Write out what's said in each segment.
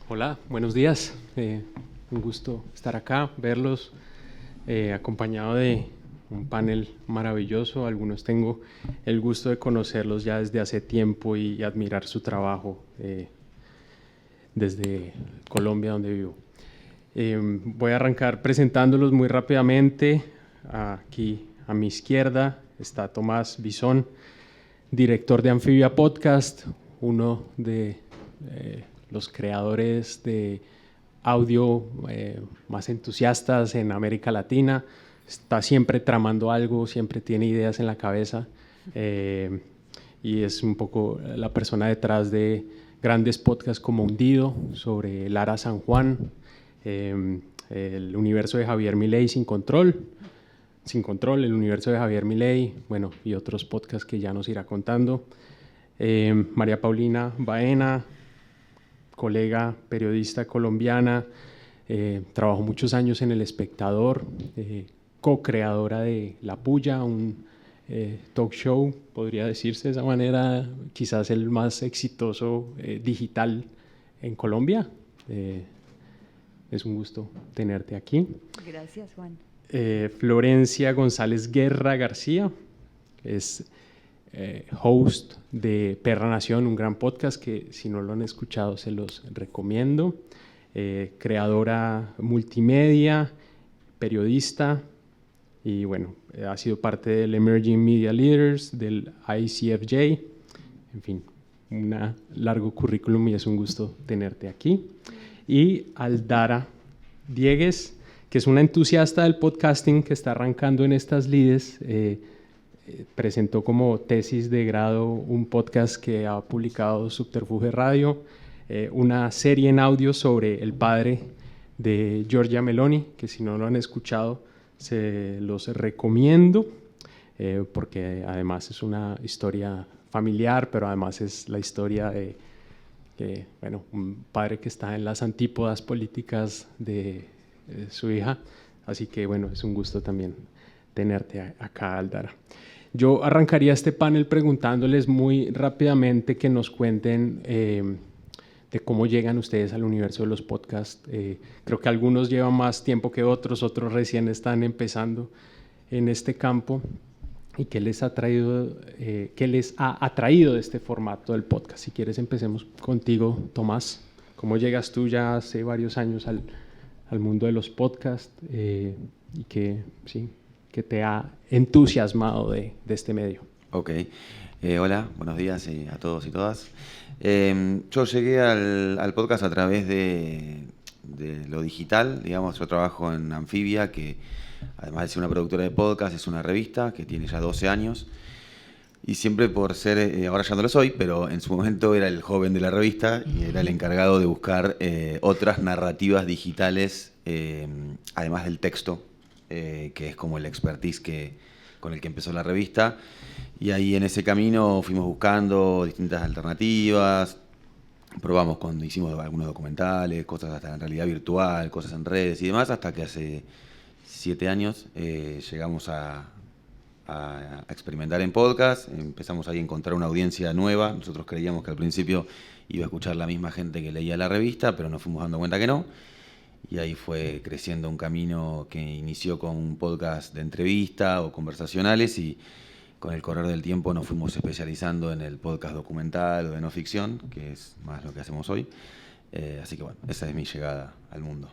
Hola, buenos días. Un gusto estar acá, verlos, acompañado de un panel maravilloso. Algunos tengo el gusto de conocerlos ya desde hace tiempo y admirar su trabajo desde Colombia, donde vivo. Voy a arrancar presentándolos muy rápidamente. Aquí a mi izquierda está Tomás Bisón, director de Amphibia Podcast, uno de los creadores de audio más entusiastas en América Latina. Está siempre tramando algo, siempre tiene ideas en la cabeza y es un poco la persona detrás de grandes podcasts como Hundido, sobre Lara San Juan, el universo de Javier Milei Sin Control, el universo de Javier Milei, bueno, y otros podcasts que ya nos irá contando. María Paulina Baena, colega periodista colombiana, trabajó muchos años en El Espectador, co-creadora de La Puya, un talk show, podría decirse de esa manera, quizás el más exitoso digital en Colombia. Es un gusto tenerte aquí. Gracias, Juan. Florencia González Guerra García es host de Perra Nación, un gran podcast que si no lo han escuchado se los recomiendo. Creadora multimedia, periodista y bueno, ha sido parte del Emerging Media Leaders, del ICFJ, en fin, un largo currículum y es un gusto tenerte aquí. Y Aldara Diegues, que es una entusiasta del podcasting que está arrancando en estas lides, presentó como tesis de grado un podcast que ha publicado Subterfuge Radio, una serie en audio sobre el padre de Giorgia Meloni, que si no lo han escuchado se los recomiendo, porque además es una historia familiar, pero además es la historia de bueno, un padre que está en las antípodas políticas de su hija, así que bueno, es un gusto también tenerte acá, Aldara. Yo arrancaría este panel preguntándoles muy rápidamente que nos cuenten de cómo llegan ustedes al universo de los podcasts. Creo que algunos llevan más tiempo que otros recién están empezando en este campo. ¿Y qué les ha atraído de este formato del podcast? Si quieres empecemos contigo, Tomás. ¿Cómo llegas tú ya hace varios años al mundo de los podcasts y qué te ha entusiasmado de este medio? Ok, hola, buenos días a todos y todas. Yo llegué al podcast a través de lo digital, digamos. Yo trabajo en Amphibia, que además de ser una productora de podcast, es una revista que tiene ya 12 años. Y siempre por ser, ahora ya no lo soy, pero en su momento era el joven de la revista y era el encargado de buscar otras narrativas digitales, además del texto, que es como el expertise con el que empezó la revista. Y ahí en ese camino fuimos buscando distintas alternativas, probamos cuando hicimos algunos documentales, cosas hasta en realidad virtual, cosas en redes y demás, hasta que hace 7 años llegamos a experimentar en podcast. Empezamos ahí a encontrar una audiencia nueva. Nosotros creíamos que al principio iba a escuchar la misma gente que leía la revista, pero nos fuimos dando cuenta que no. Y ahí fue creciendo un camino que inició con un podcast de entrevista o conversacionales y con el correr del tiempo nos fuimos especializando en el podcast documental o de no ficción, que es más lo que hacemos hoy. Así que bueno, esa es mi llegada al mundo.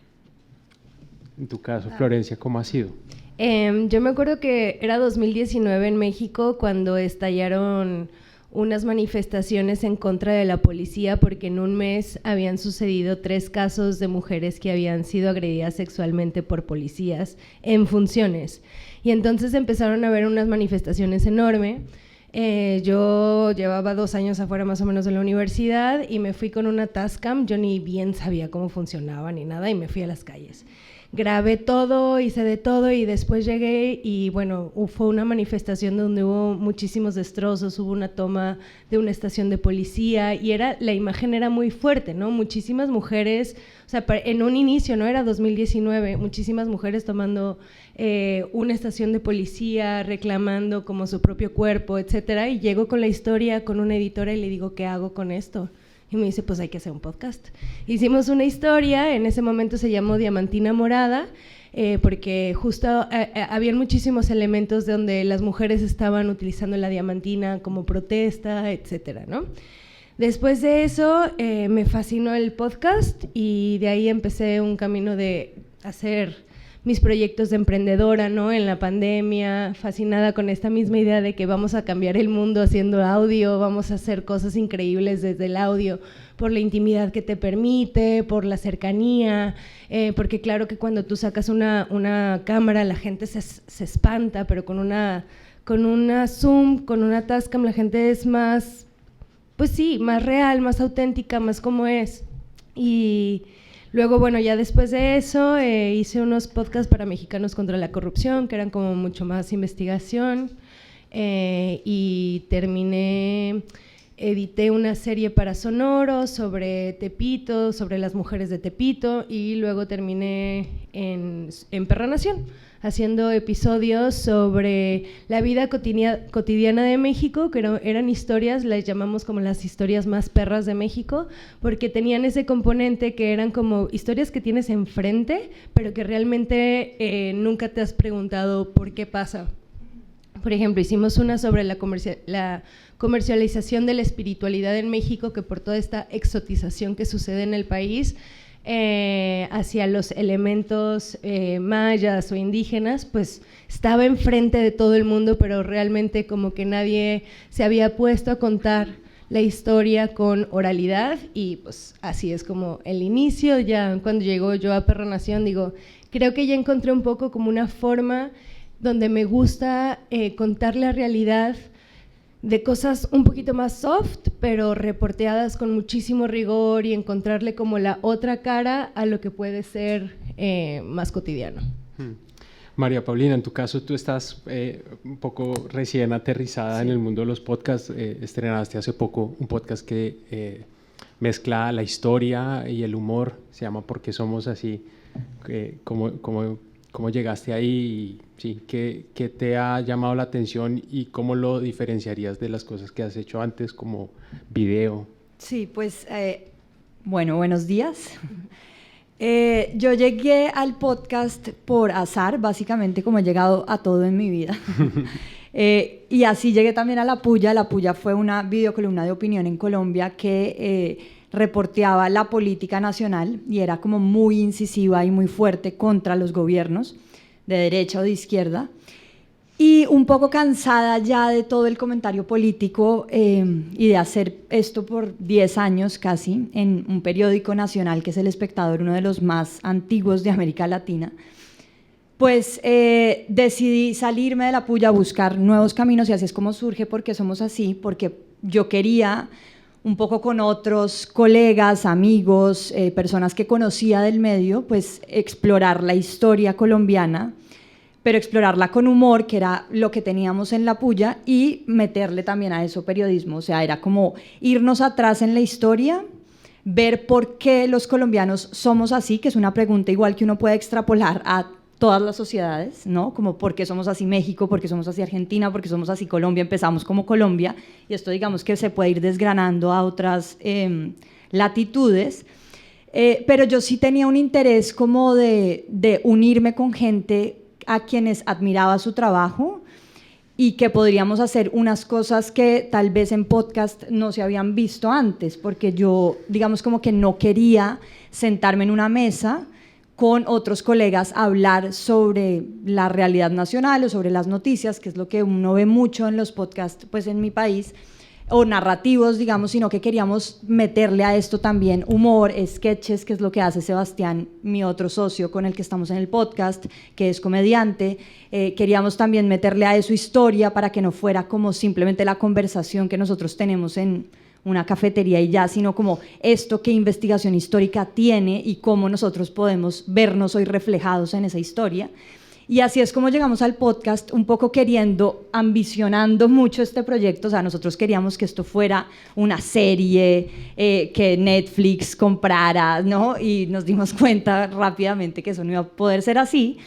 En tu caso, Florencia, ¿cómo ha sido? Yo me acuerdo que era 2019 en México cuando estallaron unas manifestaciones en contra de la policía porque en un mes habían sucedido 3 casos de mujeres que habían sido agredidas sexualmente por policías en funciones. Y entonces empezaron a haber unas manifestaciones enormes. Yo llevaba 2 años afuera más o menos de la universidad y me fui con una Tascam. Yo ni bien sabía cómo funcionaba ni nada y me fui a las calles. Grabé todo, hice de todo y después llegué y bueno, fue una manifestación donde hubo muchísimos destrozos, hubo una toma de una estación de policía y la imagen era muy fuerte, ¿no? Muchísimas mujeres, o sea, en un inicio, ¿no? Era 2019, muchísimas mujeres tomando una estación de policía, reclamando como su propio cuerpo, etcétera, y llego con la historia con una editora y le digo, ¿qué hago con esto? Y me dice, pues hay que hacer un podcast. Hicimos una historia, en ese momento se llamó Diamantina Morada, porque justo habían muchísimos elementos donde las mujeres estaban utilizando la diamantina como protesta, etcétera, ¿no? Después de eso me fascinó el podcast y de ahí empecé un camino de hacer mis proyectos de emprendedora, ¿no? En la pandemia, fascinada con esta misma idea de que vamos a cambiar el mundo haciendo audio, vamos a hacer cosas increíbles desde el audio, por la intimidad que te permite, por la cercanía, porque claro que cuando tú sacas una cámara la gente se espanta, pero con una Zoom, con una Tascam la gente es más, pues sí, más real, más auténtica, más como es. Y luego, bueno, ya después de eso hice unos podcasts para Mexicanos contra la Corrupción, que eran como mucho más investigación, y edité una serie para Sonoro sobre Tepito, sobre las mujeres de Tepito, y luego terminé en Perra Nación, haciendo episodios sobre la vida cotidiana de México, que eran historias, las llamamos como las historias más perras de México, porque tenían ese componente que eran como historias que tienes enfrente, pero que realmente nunca te has preguntado por qué pasa. Por ejemplo, hicimos una sobre la comercialización de la espiritualidad en México, que por toda esta exotización que sucede en el país, hacia los elementos mayas o indígenas, pues estaba enfrente de todo el mundo, pero realmente como que nadie se había puesto a contar la historia con oralidad, y pues así es como el inicio. Ya cuando llegó yo a Perra Nación, digo, creo que ya encontré un poco como una forma donde me gusta contar la realidad de cosas un poquito más soft, pero reporteadas con muchísimo rigor, y encontrarle como la otra cara a lo que puede ser más cotidiano. María Paulina, en tu caso tú estás un poco recién aterrizada en el mundo de los podcasts. Estrenaste hace poco un podcast que mezcla la historia y el humor, se llama ¿Por qué somos así? ¿Cómo llegaste ahí? Y, sí, ¿qué te ha llamado la atención y cómo lo diferenciarías de las cosas que has hecho antes como video? Sí, pues, bueno, buenos días. Yo llegué al podcast por azar, básicamente, como he llegado a todo en mi vida. Y así llegué también a La Puya. La Puya fue una videocolumna de opinión en Colombia que reporteaba la política nacional y era como muy incisiva y muy fuerte contra los gobiernos de derecha o de izquierda, y un poco cansada ya de todo el comentario político y de hacer esto por 10 años casi en un periódico nacional que es El Espectador, uno de los más antiguos de América Latina, pues decidí salirme de La Puya a buscar nuevos caminos, y así es como surge Porque Somos Así, porque yo quería un poco con otros colegas, amigos, personas que conocía del medio, pues explorar la historia colombiana, pero explorarla con humor, que era lo que teníamos en La Puya, y meterle también a eso periodismo. O sea, era como irnos atrás en la historia, ver por qué los colombianos somos así, que es una pregunta igual que uno puede extrapolar a todas las sociedades, ¿no? Como ¿por qué somos así México? ¿Por qué somos así Argentina? ¿Por qué somos así Colombia? Empezamos como Colombia, y esto digamos que se puede ir desgranando a otras latitudes, pero yo sí tenía un interés como de unirme con gente a quienes admiraba su trabajo, y que podríamos hacer unas cosas que tal vez en podcast no se habían visto antes, porque yo digamos como que no quería sentarme en una mesa con otros colegas a hablar sobre la realidad nacional o sobre las noticias, que es lo que uno ve mucho en los podcasts pues en mi país, o narrativos, digamos, sino que queríamos meterle a esto también humor, sketches, que es lo que hace Sebastián, mi otro socio con el que estamos en el podcast, que es comediante. Queríamos también meterle a eso historia, para que no fuera como simplemente la conversación que nosotros tenemos en una cafetería y ya, sino como esto que investigación histórica tiene y cómo nosotros podemos vernos hoy reflejados en esa historia. Y así es como llegamos al podcast, un poco ambicionando mucho este proyecto. O sea, nosotros queríamos que esto fuera una serie que Netflix comprara, ¿no? Y nos dimos cuenta rápidamente que eso no iba a poder ser así.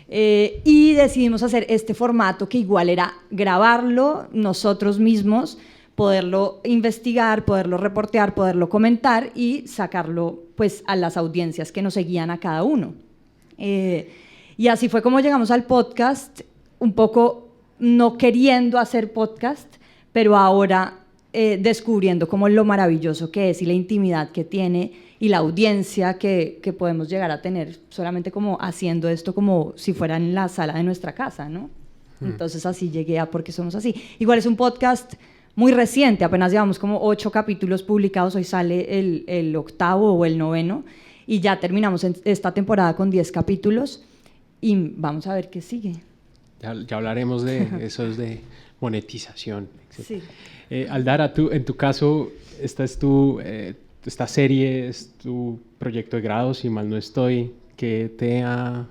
Y decidimos hacer este formato, que igual era grabarlo nosotros mismos, poderlo investigar, poderlo reportear, poderlo comentar y sacarlo pues a las audiencias que nos seguían a cada uno. Y así fue como llegamos al podcast, un poco no queriendo hacer podcast, pero ahora descubriendo como lo maravilloso que es y la intimidad que tiene y la audiencia que podemos llegar a tener solamente como haciendo esto como si fuera en la sala de nuestra casa, ¿no? Entonces así llegué a Porque Somos Así. Igual es un podcast muy reciente, apenas llevamos como 8 capítulos publicados, hoy sale el 8º o el 9º y ya terminamos esta temporada con 10 capítulos y vamos a ver qué sigue. Ya hablaremos de esos de monetización. Sí. Aldara, en tu caso, esta serie es tu proyecto de grado, si mal no estoy. ¿Qué te ha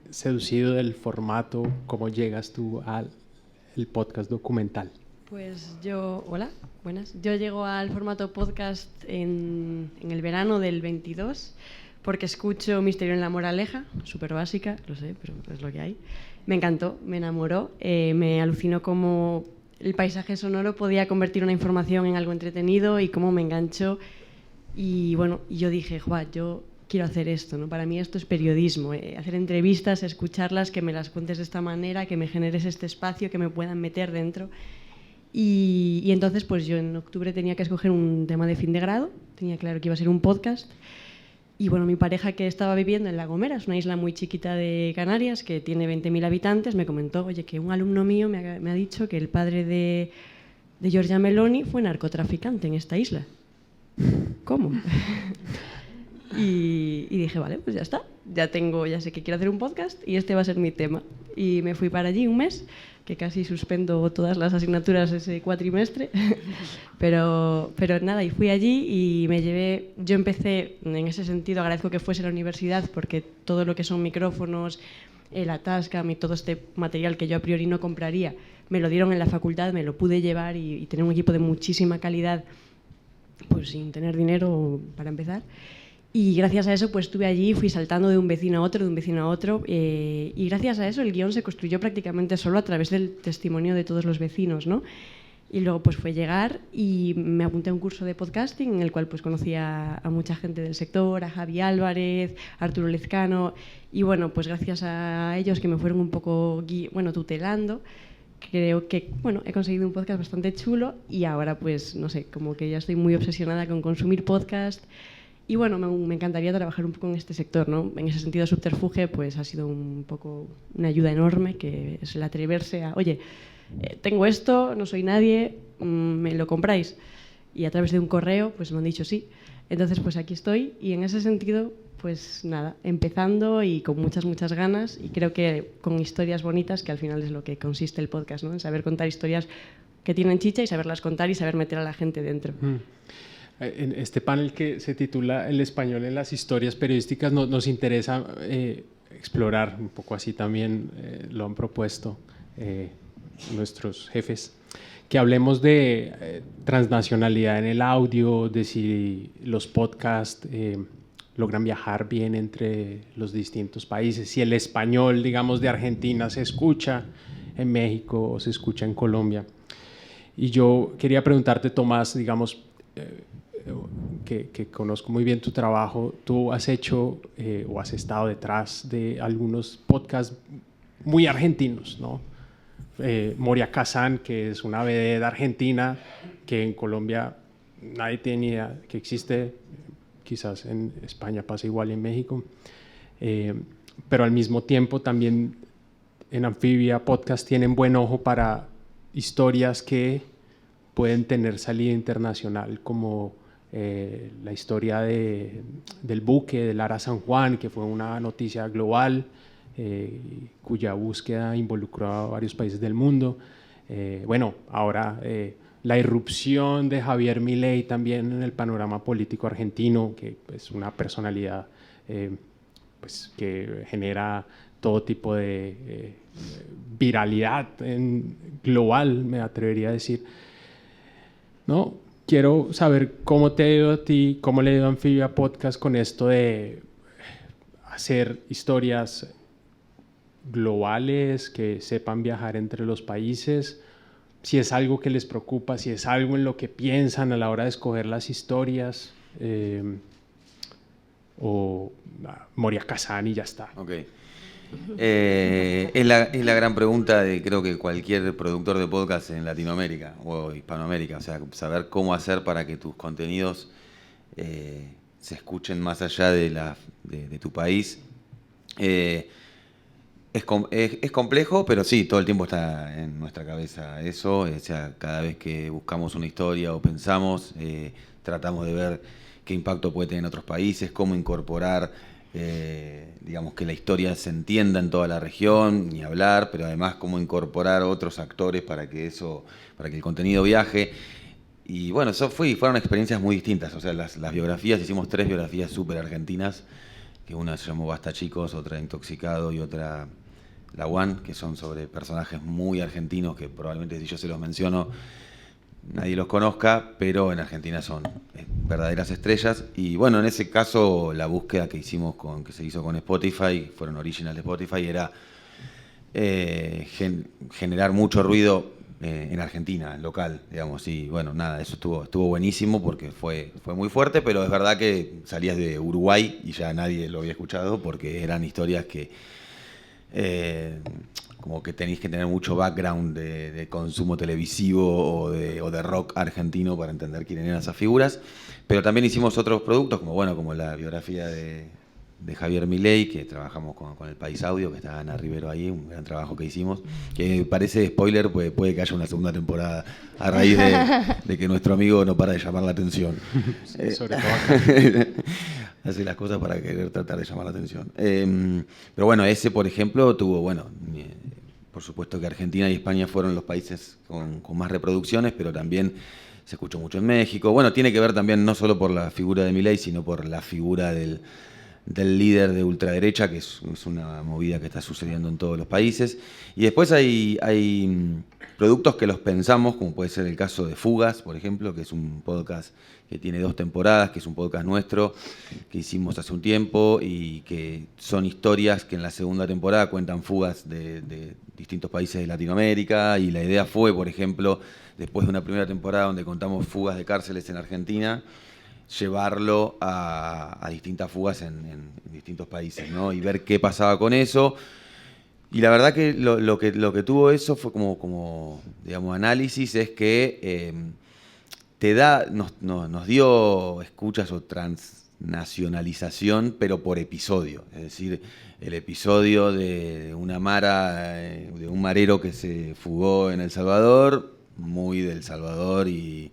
seducido del formato? ¿Cómo llegas tú al podcast documental? Pues hola, buenas. Yo llego al formato podcast en el verano del 22 porque escucho Misterio en la Moraleja, súper básica, lo sé, pero es lo que hay. Me encantó, me enamoró, me alucinó cómo el paisaje sonoro podía convertir una información en algo entretenido y cómo me enganchó. Y bueno, yo dije, yo quiero hacer esto, ¿no? Para mí esto es periodismo, hacer entrevistas, escucharlas, que me las cuentes de esta manera, que me generes este espacio, que me puedan meter dentro. Y entonces pues yo en octubre tenía que escoger un tema de fin de grado, tenía claro que iba a ser un podcast. Y bueno, mi pareja, que estaba viviendo en La Gomera, es una isla muy chiquita de Canarias que tiene 20.000 habitantes, me comentó, oye, que un alumno mío me ha dicho que el padre de Giorgia Meloni fue narcotraficante en esta isla. ¿Cómo? Y dije, vale, pues ya está, ya sé que quiero hacer un podcast y este va a ser mi tema. Y me fui para allí un mes, que casi suspendo todas las asignaturas ese cuatrimestre, pero nada, y fui allí y yo empecé, en ese sentido agradezco que fuese a la universidad porque todo lo que son micrófonos, la Tascam y todo este material que yo a priori no compraría, me lo dieron en la facultad, me lo pude llevar y tener un equipo de muchísima calidad, pues sin tener dinero para empezar. Y gracias a eso pues estuve allí, fui saltando de un vecino a otro, y gracias a eso el guión se construyó prácticamente solo a través del testimonio de todos los vecinos, ¿no? Y luego pues fue llegar y me apunté a un curso de podcasting en el cual pues conocí a mucha gente del sector, a Javi Álvarez, a Arturo Lezcano, y bueno, pues gracias a ellos que me fueron un poco tutelando, creo que he conseguido un podcast bastante chulo y ahora pues no sé, como que ya estoy muy obsesionada con consumir podcast. Y bueno, me encantaría trabajar un poco en este sector, ¿no? En ese sentido, Subterfuge pues ha sido un poco una ayuda enorme, que es el atreverse a, oye, tengo esto, no soy nadie, ¿me lo compráis? Y a través de un correo pues me han dicho sí. Entonces pues aquí estoy y en ese sentido pues nada, empezando y con muchas ganas y creo que con historias bonitas, que al final es lo que consiste el podcast, ¿no? En saber contar historias que tienen chicha y saberlas contar y saber meter a la gente dentro. En este panel que se titula El español en las historias periodísticas nos interesa explorar un poco, así también lo han propuesto nuestros jefes, que hablemos de transnacionalidad en el audio, de si los podcasts logran viajar bien entre los distintos países, si el español, digamos, de Argentina se escucha en México o se escucha en Colombia. Y yo quería preguntarte, Tomás, digamos, que conozco muy bien tu trabajo, tú has hecho o has estado detrás de algunos podcasts muy argentinos, ¿no? Moria Kazan, que es una vedette argentina que en Colombia nadie tiene idea que existe, quizás en España pasa igual y en México, pero al mismo tiempo también en Amphibia Podcast tienen buen ojo para historias que pueden tener salida internacional, como la historia del buque de Lara San Juan, que fue una noticia global, cuya búsqueda involucró a varios países del mundo. Bueno, ahora la irrupción de Javier Milei también en el panorama político argentino, que es una personalidad pues, que genera todo tipo de viralidad global, me atrevería a decir, ¿no? Quiero saber cómo te ha ido a ti, cómo le ha ido a Amphibia Podcast con esto de hacer historias globales que sepan viajar entre los países, si es algo que les preocupa, si es algo en lo que piensan a la hora de escoger las historias, o Moria Kazan y ya está. Okay. Es la gran pregunta de creo que cualquier productor de podcast en Latinoamérica o Hispanoamérica, o sea, saber cómo hacer para que tus contenidos se escuchen más allá de tu país. Es complejo, pero sí, todo el tiempo está en nuestra cabeza eso. O sea, cada vez que buscamos una historia o pensamos, tratamos de ver qué impacto puede tener en otros países, cómo incorporar, digamos, que la historia se entienda en toda la región, ni hablar, pero además cómo incorporar otros actores para que el contenido viaje. Y bueno, fueron experiencias muy distintas. O sea, las biografías, hicimos 3 biografías súper argentinas, que una se llamó Basta Chicos, otra Intoxicado y otra La One, que son sobre personajes muy argentinos que probablemente si yo se los menciono nadie los conozca, pero en Argentina son verdaderas estrellas. Y bueno, en ese caso la búsqueda que se hizo con Spotify, fueron original de Spotify, era generar mucho ruido en Argentina, local, digamos. Y bueno, nada, eso estuvo buenísimo porque fue muy fuerte, pero es verdad que salías de Uruguay y ya nadie lo había escuchado porque eran historias que como que tenéis que tener mucho background de consumo televisivo o de rock argentino para entender quiénes eran esas figuras. Pero también hicimos otros productos, como la biografía de Javier Milei, que trabajamos con El País Audio, que está Ana Rivero ahí, un gran trabajo que hicimos, que parece spoiler, pues puede que haya una segunda temporada a raíz de que nuestro amigo no para de llamar la atención. Sí, sobre todo acá. Hace las cosas para querer tratar de llamar la atención. Pero bueno, ese, por ejemplo, tuvo, por supuesto que Argentina y España fueron los países con más reproducciones, pero también se escuchó mucho en México. Bueno, tiene que ver también no solo por la figura de Milei, sino por la figura del líder de ultraderecha, que es una movida que está sucediendo en todos los países. Y después hay productos que los pensamos, como puede ser el caso de Fugas, por ejemplo, que es un podcast que tiene 2 temporadas, que es un podcast nuestro, que hicimos hace un tiempo, y que son historias que en la segunda temporada cuentan fugas de distintos países de Latinoamérica. Y la idea fue, por ejemplo, después de una primera temporada donde contamos fugas de cárceles en Argentina, llevarlo a distintas fugas en distintos países, ¿no? Y ver qué pasaba con eso. Y la verdad que lo que tuvo eso fue como digamos, análisis, es que nos dio escuchas o transnacionalización, pero por episodio. Es decir, el episodio de una mara, de un marero que se fugó en El Salvador, muy del Salvador y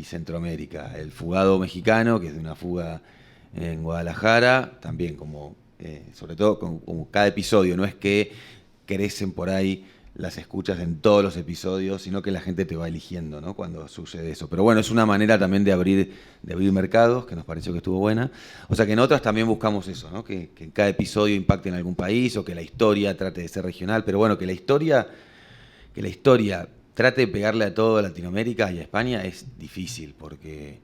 Centroamérica. El fugado mexicano, que es de una fuga en Guadalajara, también sobre todo como cada episodio, no es que crecen por ahí las escuchas en todos los episodios, sino que la gente te va eligiendo, ¿no?, cuando sucede eso. Pero bueno, es una manera también de abrir mercados, que nos pareció que estuvo buena. O sea que en otras también buscamos eso, ¿no?, que en cada episodio impacte en algún país, o que la historia trate de ser regional. Pero bueno, que la historia trate de pegarle a toda Latinoamérica y a España es difícil, porque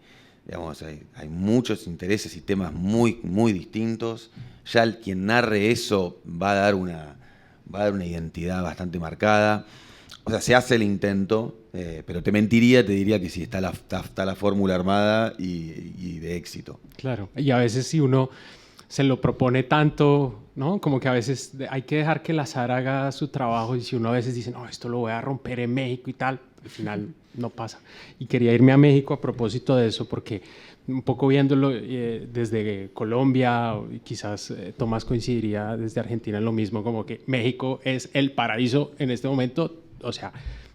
digamos, hay muchos intereses y temas muy, muy distintos. Ya quien narre eso va a dar una identidad bastante marcada. O sea, se hace el intento, pero te diría que sí, está la fórmula armada y de éxito. Claro, y a veces si uno se lo propone tanto, ¿no? Como que a veces hay que dejar que el azar haga su trabajo, y si uno a veces dice, no, esto lo voy a romper en México y tal, al final no pasa. Y quería irme a México a propósito de eso, porque un poco viéndolo desde Colombia, y quizás Tomás coincidiría desde Argentina en lo mismo, como que México es el paraíso en este momento. O sea,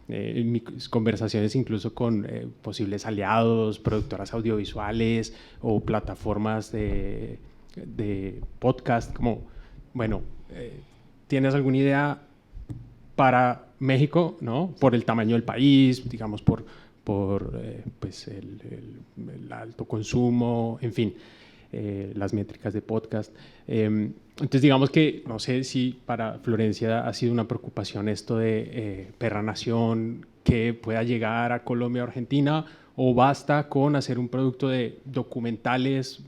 en mis conversaciones incluso con posibles aliados, productoras audiovisuales o plataformas de podcast, como, bueno, ¿tienes alguna idea para México, ¿no?, por el tamaño del país, digamos, por pues el alto consumo, en fin, las métricas de podcast? Entonces, digamos que, no sé si para Florencia ha sido una preocupación esto de Perra Nación, que pueda llegar a Colombia o Argentina, o basta con hacer un producto de documentales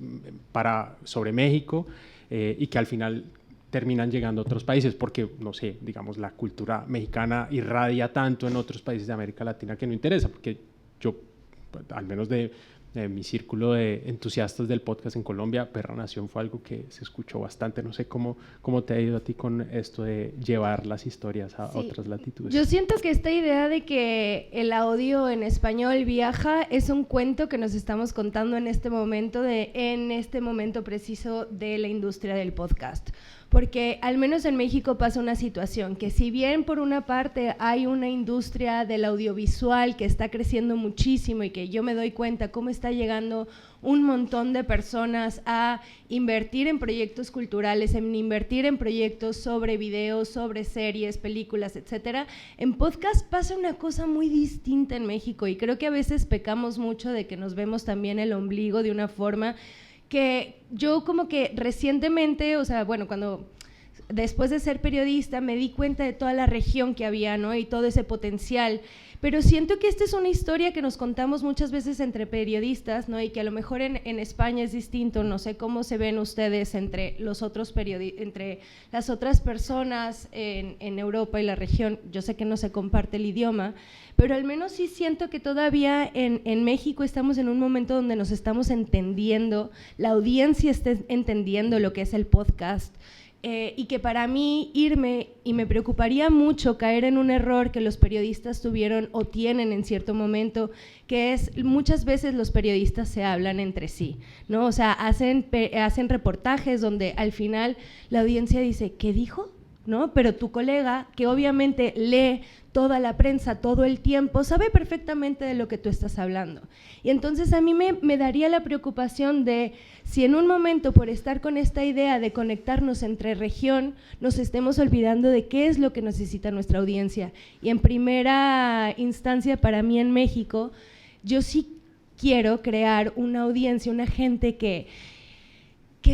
sobre México, y que al final terminan llegando a otros países, porque, no sé, digamos, la cultura mexicana irradia tanto en otros países de América Latina que no interesa, porque yo, al menos de mi círculo de entusiastas del podcast en Colombia, Perra Nación fue algo que se escuchó bastante. No sé cómo te ha ido a ti con esto de llevar las historias a otras latitudes. Yo siento que esta idea de que el audio en español viaja es un cuento que nos estamos contando en este momento preciso de la industria del podcast. Porque al menos en México pasa una situación que, si bien por una parte hay una industria del audiovisual que está creciendo muchísimo y que yo me doy cuenta cómo está llegando un montón de personas a invertir en proyectos culturales, en invertir en proyectos sobre videos, sobre series, películas, etcétera, en podcast pasa una cosa muy distinta en México, y creo que a veces pecamos mucho de que nos vemos también el ombligo de una forma que yo como que recientemente, o sea, bueno, después de ser periodista me di cuenta de toda la región que había, ¿no? Y todo ese potencial, pero siento que esta es una historia que nos contamos muchas veces entre periodistas, ¿no? Y que a lo mejor en España es distinto. No sé cómo se ven ustedes entre las otras personas en Europa y la región. Yo sé que no se comparte el idioma, pero al menos sí siento que todavía en México estamos en un momento donde nos estamos entendiendo, la audiencia está entendiendo lo que es el podcast. Y que para mí y me preocuparía mucho caer en un error que los periodistas tuvieron o tienen en cierto momento, que es muchas veces los periodistas se hablan entre sí, ¿no? O sea, hacen reportajes donde al final la audiencia dice, ¿qué dijo? ¿No? Pero tu colega, que obviamente lee toda la prensa todo el tiempo, sabe perfectamente de lo que tú estás hablando. Y entonces a mí me daría la preocupación de si en un momento, por estar con esta idea de conectarnos entre región, nos estemos olvidando de qué es lo que necesita nuestra audiencia. Y en primera instancia, para mí en México, yo sí quiero crear una audiencia, una gente que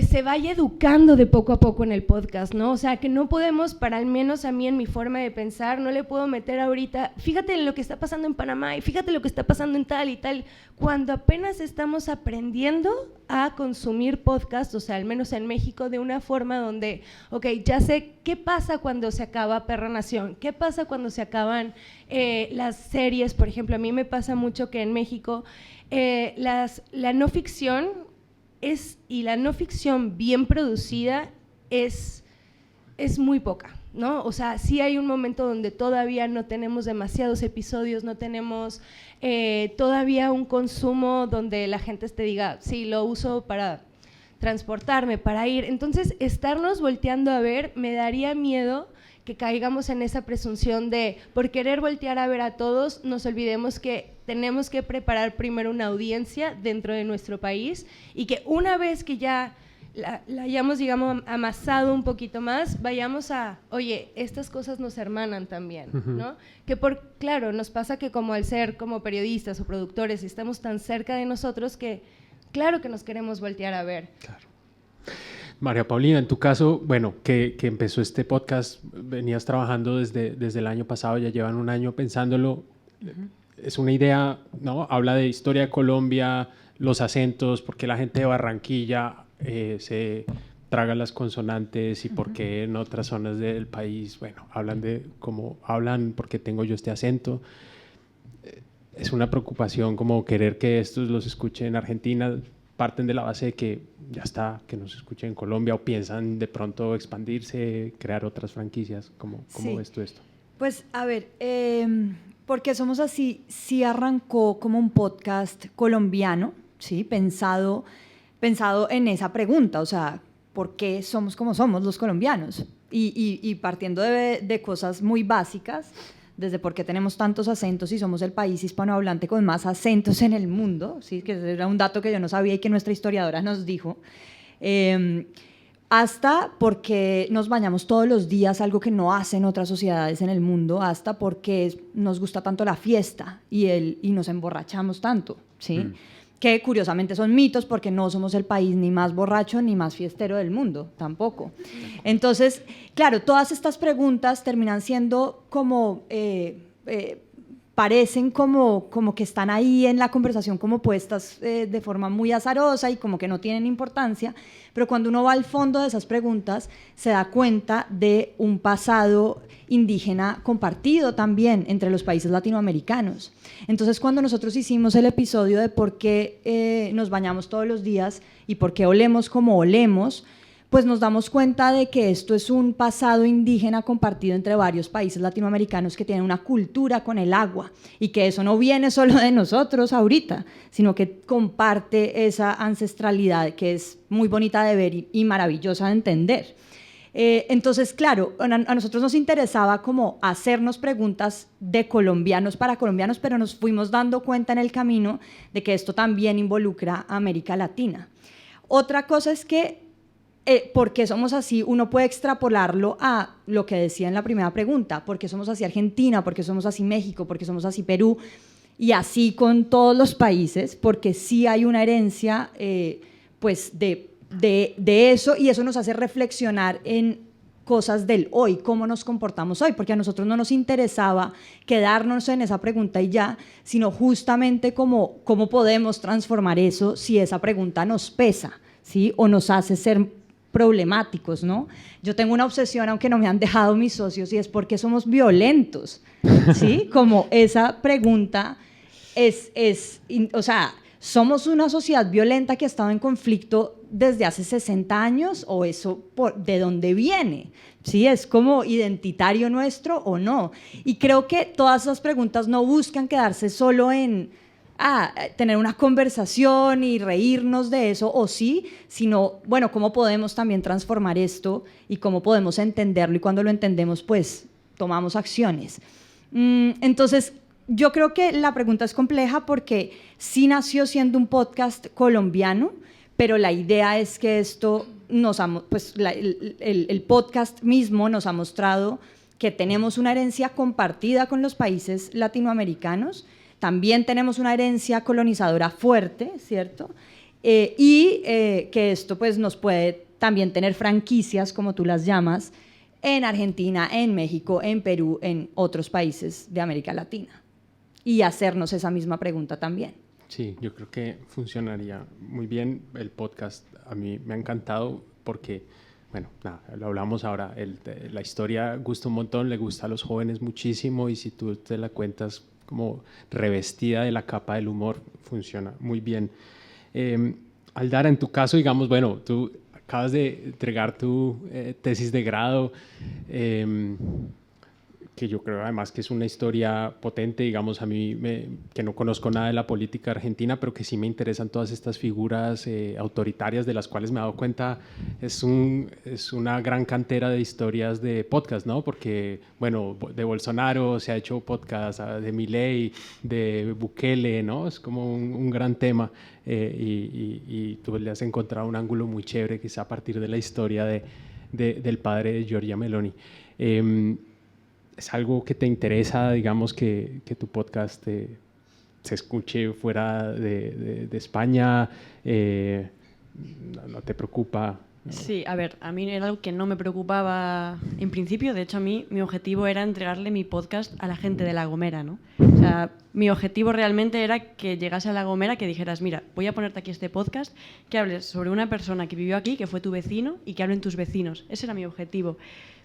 se vaya educando de poco a poco en el podcast, ¿no? O sea, que no podemos, para al menos a mí en mi forma de pensar, no le puedo meter ahorita, fíjate en lo que está pasando en Panamá y fíjate lo que está pasando en tal y tal, cuando apenas estamos aprendiendo a consumir podcast, o sea, al menos en México, de una forma donde, ok, ya sé qué pasa cuando se acaba Perra Nación, qué pasa cuando se acaban las series. Por ejemplo, a mí me pasa mucho que en México la no ficción y la no ficción bien producida es muy poca, ¿no? O sea, sí hay un momento donde todavía no tenemos demasiados episodios, no tenemos todavía un consumo donde la gente te diga, sí, lo uso para transportarme, para ir. Entonces, estarnos volteando a ver, me daría miedo que caigamos en esa presunción de, por querer voltear a ver a todos, nos olvidemos que tenemos que preparar primero una audiencia dentro de nuestro país, y que una vez que ya la hayamos, digamos, amasado un poquito más, vayamos a, oye, estas cosas nos hermanan también, ¿no? Que claro, nos pasa que como al ser como periodistas o productores estamos tan cerca de nosotros que claro que nos queremos voltear a ver. Claro. María Paulina, en tu caso, bueno, que empezó este podcast, venías trabajando desde el año pasado, ya llevan un año pensándolo. Es una idea, ¿no? Habla de historia de Colombia, los acentos, por qué la gente de Barranquilla se traga las consonantes y por qué en otras zonas del país, bueno, hablan de cómo hablan, porque tengo yo este acento. Es una preocupación como querer que estos los escuchen en Argentina. Parten de la base de que ya está, que nos escuchen en Colombia, o piensan de pronto expandirse, crear otras franquicias. ¿Cómo ves tú esto? Pues a ver, porque somos así, sí arrancó como un podcast colombiano, ¿sí? Pensado en esa pregunta, o sea, ¿por qué somos como somos los colombianos? Y partiendo de cosas muy básicas, desde por qué tenemos tantos acentos y somos el país hispanohablante con más acentos en el mundo, ¿sí? Que era un dato que yo no sabía y que nuestra historiadora nos dijo, hasta porque nos bañamos todos los días, algo que no hacen otras sociedades en el mundo, hasta porque nos gusta tanto la fiesta y nos emborrachamos tanto, ¿sí? Que curiosamente son mitos, porque no somos el país ni más borracho ni más fiestero del mundo, tampoco. Entonces, claro, todas estas preguntas terminan siendo como parecen como que están ahí en la conversación como puestas de forma muy azarosa y como que no tienen importancia, pero cuando uno va al fondo de esas preguntas se da cuenta de un pasado indígena compartido también entre los países latinoamericanos. Entonces, cuando nosotros hicimos el episodio de por qué nos bañamos todos los días y por qué olemos como olemos, pues nos damos cuenta de que esto es un pasado indígena compartido entre varios países latinoamericanos que tienen una cultura con el agua y que eso no viene solo de nosotros ahorita, sino que comparte esa ancestralidad que es muy bonita de ver y maravillosa de entender. Entonces, claro, a nosotros nos interesaba como hacernos preguntas de colombianos para colombianos, pero nos fuimos dando cuenta en el camino de que esto también involucra a América Latina. Otra cosa es que ¿por qué somos así? Uno puede extrapolarlo a lo que decía en la primera pregunta, ¿por qué somos así Argentina? ¿Por qué somos así México? ¿Por qué somos así Perú? Y así con todos los países, porque sí hay una herencia pues de eso, y eso nos hace reflexionar en cosas del hoy, cómo nos comportamos hoy, porque a nosotros no nos interesaba quedarnos en esa pregunta y ya, sino justamente cómo podemos transformar eso si esa pregunta nos pesa, ¿sí? O nos hace ser problemáticos, ¿no? Yo tengo una obsesión, aunque no me han dejado mis socios, y es porque somos violentos, ¿sí? Como esa pregunta o sea, ¿somos una sociedad violenta que ha estado en conflicto desde hace 60 años o eso de dónde viene? ¿Sí? ¿Es como identitario nuestro o no? Y creo que todas esas preguntas no buscan quedarse solo en tener una conversación y reírnos de eso, o sí, sino, bueno, cómo podemos también transformar esto y cómo podemos entenderlo, y cuando lo entendemos, pues, tomamos acciones. Entonces, yo creo que la pregunta es compleja porque sí nació siendo un podcast colombiano, pero la idea es que esto el podcast mismo nos ha mostrado que tenemos una herencia compartida con los países latinoamericanos. También tenemos una herencia colonizadora fuerte, ¿cierto? Que esto pues, nos puede también tener franquicias, como tú las llamas, en Argentina, en México, en Perú, en otros países de América Latina. Y hacernos esa misma pregunta también. Sí, yo creo que funcionaría muy bien el podcast. A mí me ha encantado porque, bueno, nada, lo hablamos ahora, la historia gusta un montón, le gusta a los jóvenes muchísimo, y si tú te la cuentas como revestida de la capa del humor, funciona muy bien. Aldara, en tu caso, digamos, bueno, tú acabas de entregar tu tesis de grado, que yo creo además que es una historia potente, digamos, a mí que no conozco nada de la política argentina, pero que sí me interesan todas estas figuras autoritarias de las cuales me he dado cuenta, es una gran cantera de historias de podcast, ¿no? Porque, bueno, de Bolsonaro se ha hecho podcast, de Milei, de Bukele, ¿no? Es como un gran tema, y tú le has encontrado un ángulo muy chévere, quizá a partir de la historia del padre de Giorgia Meloni. ¿Es algo que te interesa, digamos, que tu podcast se escuche fuera de España? ¿No te preocupa? ¿No? Sí, a ver, a mí era algo que no me preocupaba en principio. De hecho, a mí mi objetivo era entregarle mi podcast a la gente de La Gomera, ¿no? O sea, mi objetivo realmente era que llegase a La Gomera, que dijeras, mira, voy a ponerte aquí este podcast, que hables sobre una persona que vivió aquí, que fue tu vecino, y que hablen tus vecinos. Ese era mi objetivo.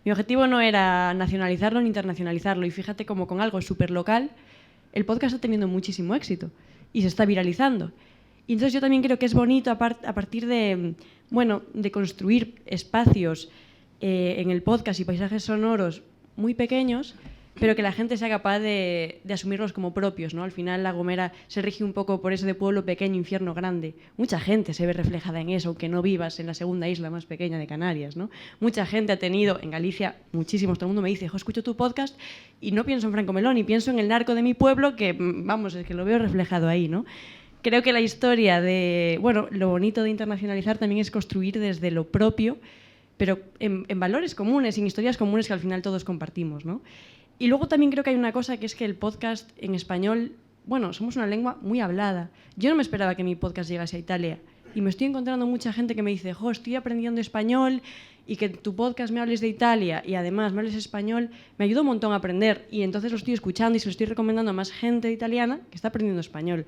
Mi objetivo no era nacionalizarlo ni internacionalizarlo, y fíjate cómo con algo súper local el podcast está teniendo muchísimo éxito y se está viralizando. Y entonces yo también creo que es bonito a partir de, bueno, de construir espacios en el podcast y paisajes sonoros muy pequeños, pero que la gente sea capaz de asumirlos como propios, ¿no? Al final La Gomera se rige un poco por eso de pueblo pequeño, infierno grande. Mucha gente se ve reflejada en eso, aunque no vivas en la segunda isla más pequeña de Canarias, ¿no? Mucha gente ha tenido, en Galicia, muchísimos, todo el mundo me dice, escucho tu podcast y no pienso en Franco Meloni, pienso en el narco de mi pueblo, que, vamos, es que lo veo reflejado ahí, ¿no? Creo que la historia bueno, lo bonito de internacionalizar también es construir desde lo propio, pero en valores comunes, en historias comunes que al final todos compartimos, ¿no? Y luego también creo que hay una cosa, que es que el podcast en español, bueno, somos una lengua muy hablada. Yo no me esperaba que mi podcast llegase a Italia y me estoy encontrando mucha gente que me dice, jo, estoy aprendiendo español y que en tu podcast me hables de Italia y además me hables español, me ayuda un montón a aprender y entonces lo estoy escuchando y se lo estoy recomendando a más gente italiana que está aprendiendo español.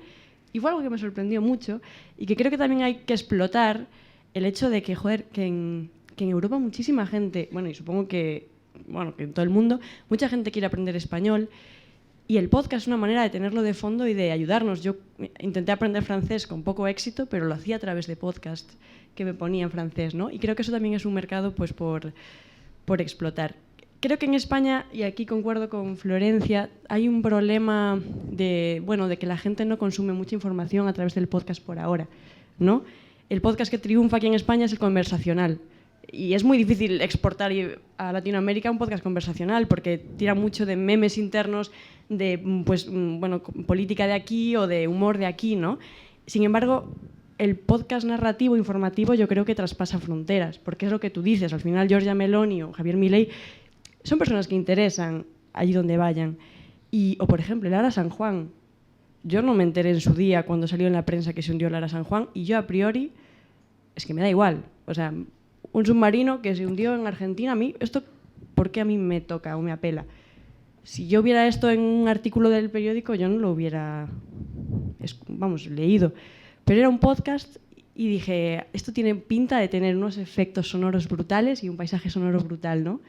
Y fue algo que me sorprendió mucho y que creo que también hay que explotar el hecho de que, joder, que en Europa muchísima gente, bueno, y supongo que en todo el mundo, mucha gente quiere aprender español y el podcast es una manera de tenerlo de fondo y de ayudarnos. Yo intenté aprender francés con poco éxito, pero lo hacía a través de podcast que me ponía en francés, ¿no? Y creo que eso también es un mercado pues por explotar. Creo que en España, y aquí concuerdo con Florencia, hay un problema de que la gente no consume mucha información a través del podcast por ahora, ¿no? El podcast que triunfa aquí en España es el conversacional. Y es muy difícil exportar a Latinoamérica un podcast conversacional porque tira mucho de memes internos, de política de aquí o de humor de aquí, ¿no? Sin embargo, el podcast narrativo, informativo, yo creo que traspasa fronteras, porque es lo que tú dices. Al final, Giorgia Meloni o Javier Milei son personas que interesan allí donde vayan. O, por ejemplo, Lara San Juan. Yo no me enteré en su día cuando salió en la prensa que se hundió Lara San Juan y yo, a priori, es que me da igual. O sea, un submarino que se hundió en Argentina, a mí, ¿esto por qué a mí me toca o me apela? Si yo viera esto en un artículo del periódico, yo no lo hubiera, leído. Pero era un podcast y dije, esto tiene pinta de tener unos efectos sonoros brutales y un paisaje sonoro brutal, ¿no?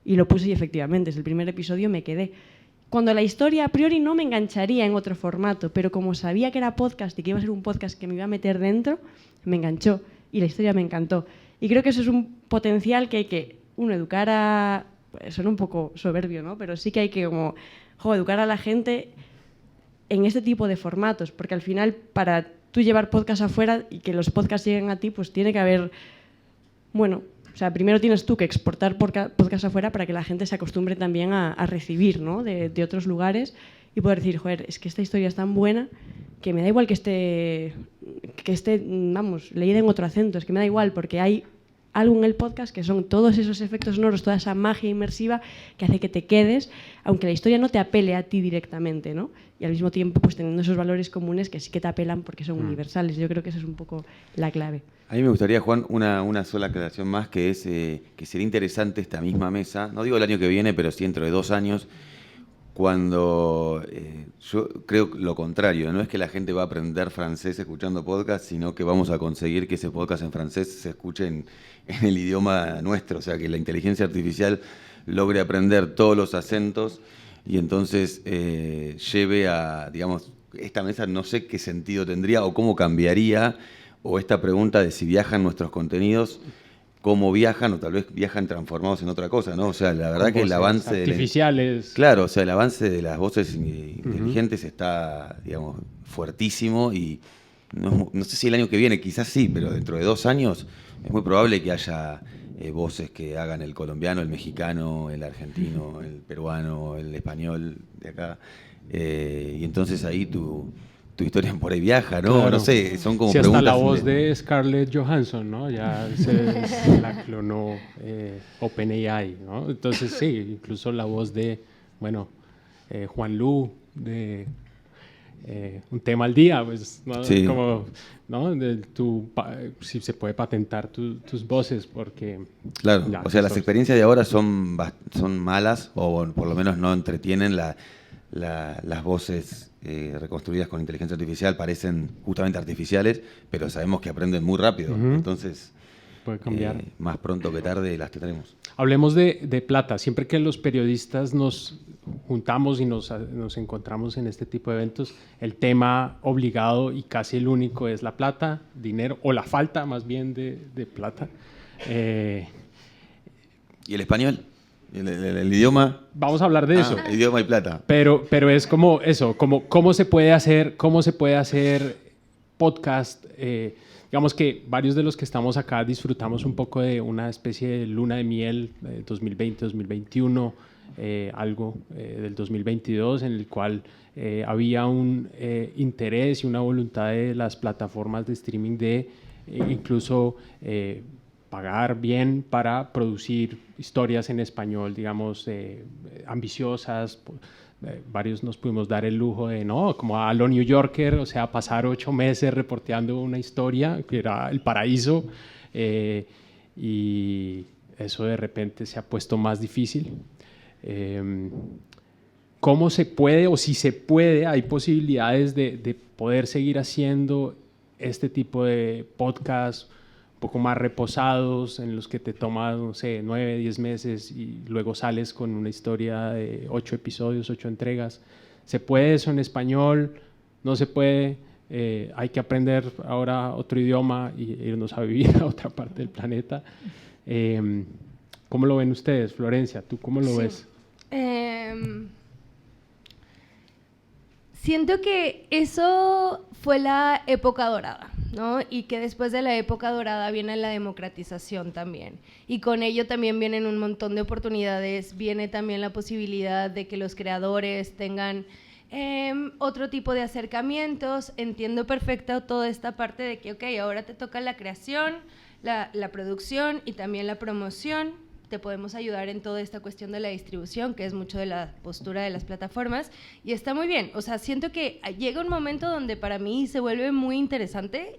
Y lo puse y efectivamente, desde el primer episodio me quedé. Cuando la historia a priori no me engancharía en otro formato, pero como sabía que era podcast y que iba a ser un podcast que me iba a meter dentro, me enganchó y la historia me encantó. Y creo que eso es un potencial que hay que, educar a... Suena un poco soberbio, ¿no? Pero sí que hay que educar a la gente en este tipo de formatos, porque al final, para tú llevar podcast afuera y que los podcasts lleguen a ti, pues tiene que haber... primero tienes tú que exportar podcast afuera para que la gente se acostumbre también a recibir, ¿no? de otros lugares y poder decir, joder, es que esta historia es tan buena que me da igual que esté leída en otro acento, es que me da igual porque hay algo en el podcast que son todos esos efectos sonoros, toda esa magia inmersiva que hace que te quedes, aunque la historia no te apele a ti directamente, ¿no? Y al mismo tiempo pues teniendo esos valores comunes que sí que te apelan porque son universales. Yo creo que esa es un poco la clave. A mí me gustaría, Juan, una sola aclaración más, que es que sería interesante esta misma mesa, no digo el año que viene, pero sí dentro de 2 años, cuando yo creo lo contrario, no es que la gente va a aprender francés escuchando podcast, sino que vamos a conseguir que ese podcast en francés se escuche en el idioma nuestro, o sea, que la inteligencia artificial logre aprender todos los acentos y entonces lleve a, digamos, esta mesa no sé qué sentido tendría o cómo cambiaría, o esta pregunta de si viajan nuestros contenidos, cómo viajan, o tal vez viajan transformados en otra cosa, ¿no? O sea, la verdad que el avance artificiales. Claro, o sea, el avance de las voces inteligentes está, digamos, fuertísimo y no sé si el año que viene, quizás sí, pero dentro de 2 años es muy probable que haya voces que hagan el colombiano, el mexicano, el argentino, el peruano, el español de acá. Y entonces ahí tu historia por ahí viaja, ¿no? Claro. No sé, son como hasta preguntas... la voz de Scarlett Johansson, ¿no? Ya se la clonó OpenAI, ¿no? Entonces sí, incluso la voz de, Juan Lu, de Un Tema al Día, pues, ¿no? Sí. Como, ¿no? Si se puede patentar tus voces, porque... Claro, ya, o sea, las experiencias de ahora son malas, o por lo menos no entretienen las voces reconstruidas con inteligencia artificial, parecen justamente artificiales, pero sabemos que aprenden muy rápido, entonces puede cambiar. Más pronto que tarde las tendremos. Hablemos de plata. Siempre que los periodistas nos juntamos y nos encontramos en este tipo de eventos, el tema obligado y casi el único es la plata, dinero, o la falta más bien de plata. ¿Y el español? El idioma. Vamos a hablar de eso. Idioma y plata. Pero es como eso, como cómo se puede hacer podcast. Digamos que varios de los que estamos acá disfrutamos un poco de una especie de luna de miel 2020-2021, algo del 2022, en el cual había un interés y una voluntad de las plataformas de streaming de incluso pagar bien para producir historias en español, digamos, ambiciosas, varios nos pudimos dar el lujo de, no, como a lo New Yorker, o sea, pasar 8 meses reporteando una historia que era el paraíso, y eso de repente se ha puesto más difícil. ¿Cómo se puede, o si se puede, hay posibilidades de poder seguir haciendo este tipo de podcasts un poco más reposados, en los que te tomas, no sé, 9, 10 meses y luego sales con una historia de 8 episodios, 8 entregas? ¿Se puede eso en español? ¿No se puede? ¿Hay que aprender ahora otro idioma y irnos a vivir a otra parte del planeta? ¿Cómo lo ven ustedes? Florencia, ¿tú cómo lo ves? Siento que eso fue la época dorada, ¿no? Y que después de la época dorada viene la democratización también. Y con ello también vienen un montón de oportunidades, viene también la posibilidad de que los creadores tengan otro tipo de acercamientos. Entiendo perfecto toda esta parte de que, ok, ahora te toca la creación, la producción y también la promoción. Te podemos ayudar en toda esta cuestión de la distribución, que es mucho de la postura de las plataformas, y está muy bien. O sea, siento que llega un momento donde para mí se vuelve muy interesante.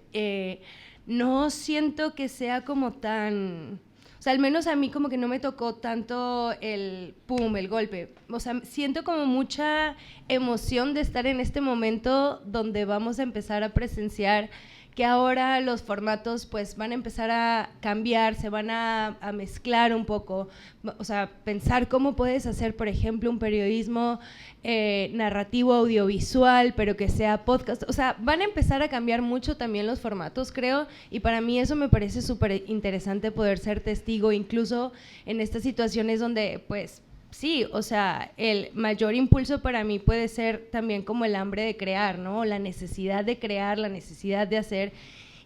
No siento que sea como tan... O sea, al menos a mí como que no me tocó tanto el pum, el golpe. O sea, siento como mucha emoción de estar en este momento donde vamos a empezar a presenciar que ahora los formatos pues van a empezar a cambiar, se van a mezclar un poco, o sea, pensar cómo puedes hacer, por ejemplo, un periodismo narrativo audiovisual, pero que sea podcast, o sea, van a empezar a cambiar mucho también los formatos, creo, y para mí eso me parece súper interesante poder ser testigo, incluso en estas situaciones donde pues sí, o sea, el mayor impulso para mí puede ser también como el hambre de crear, ¿no? La necesidad de crear, la necesidad de hacer.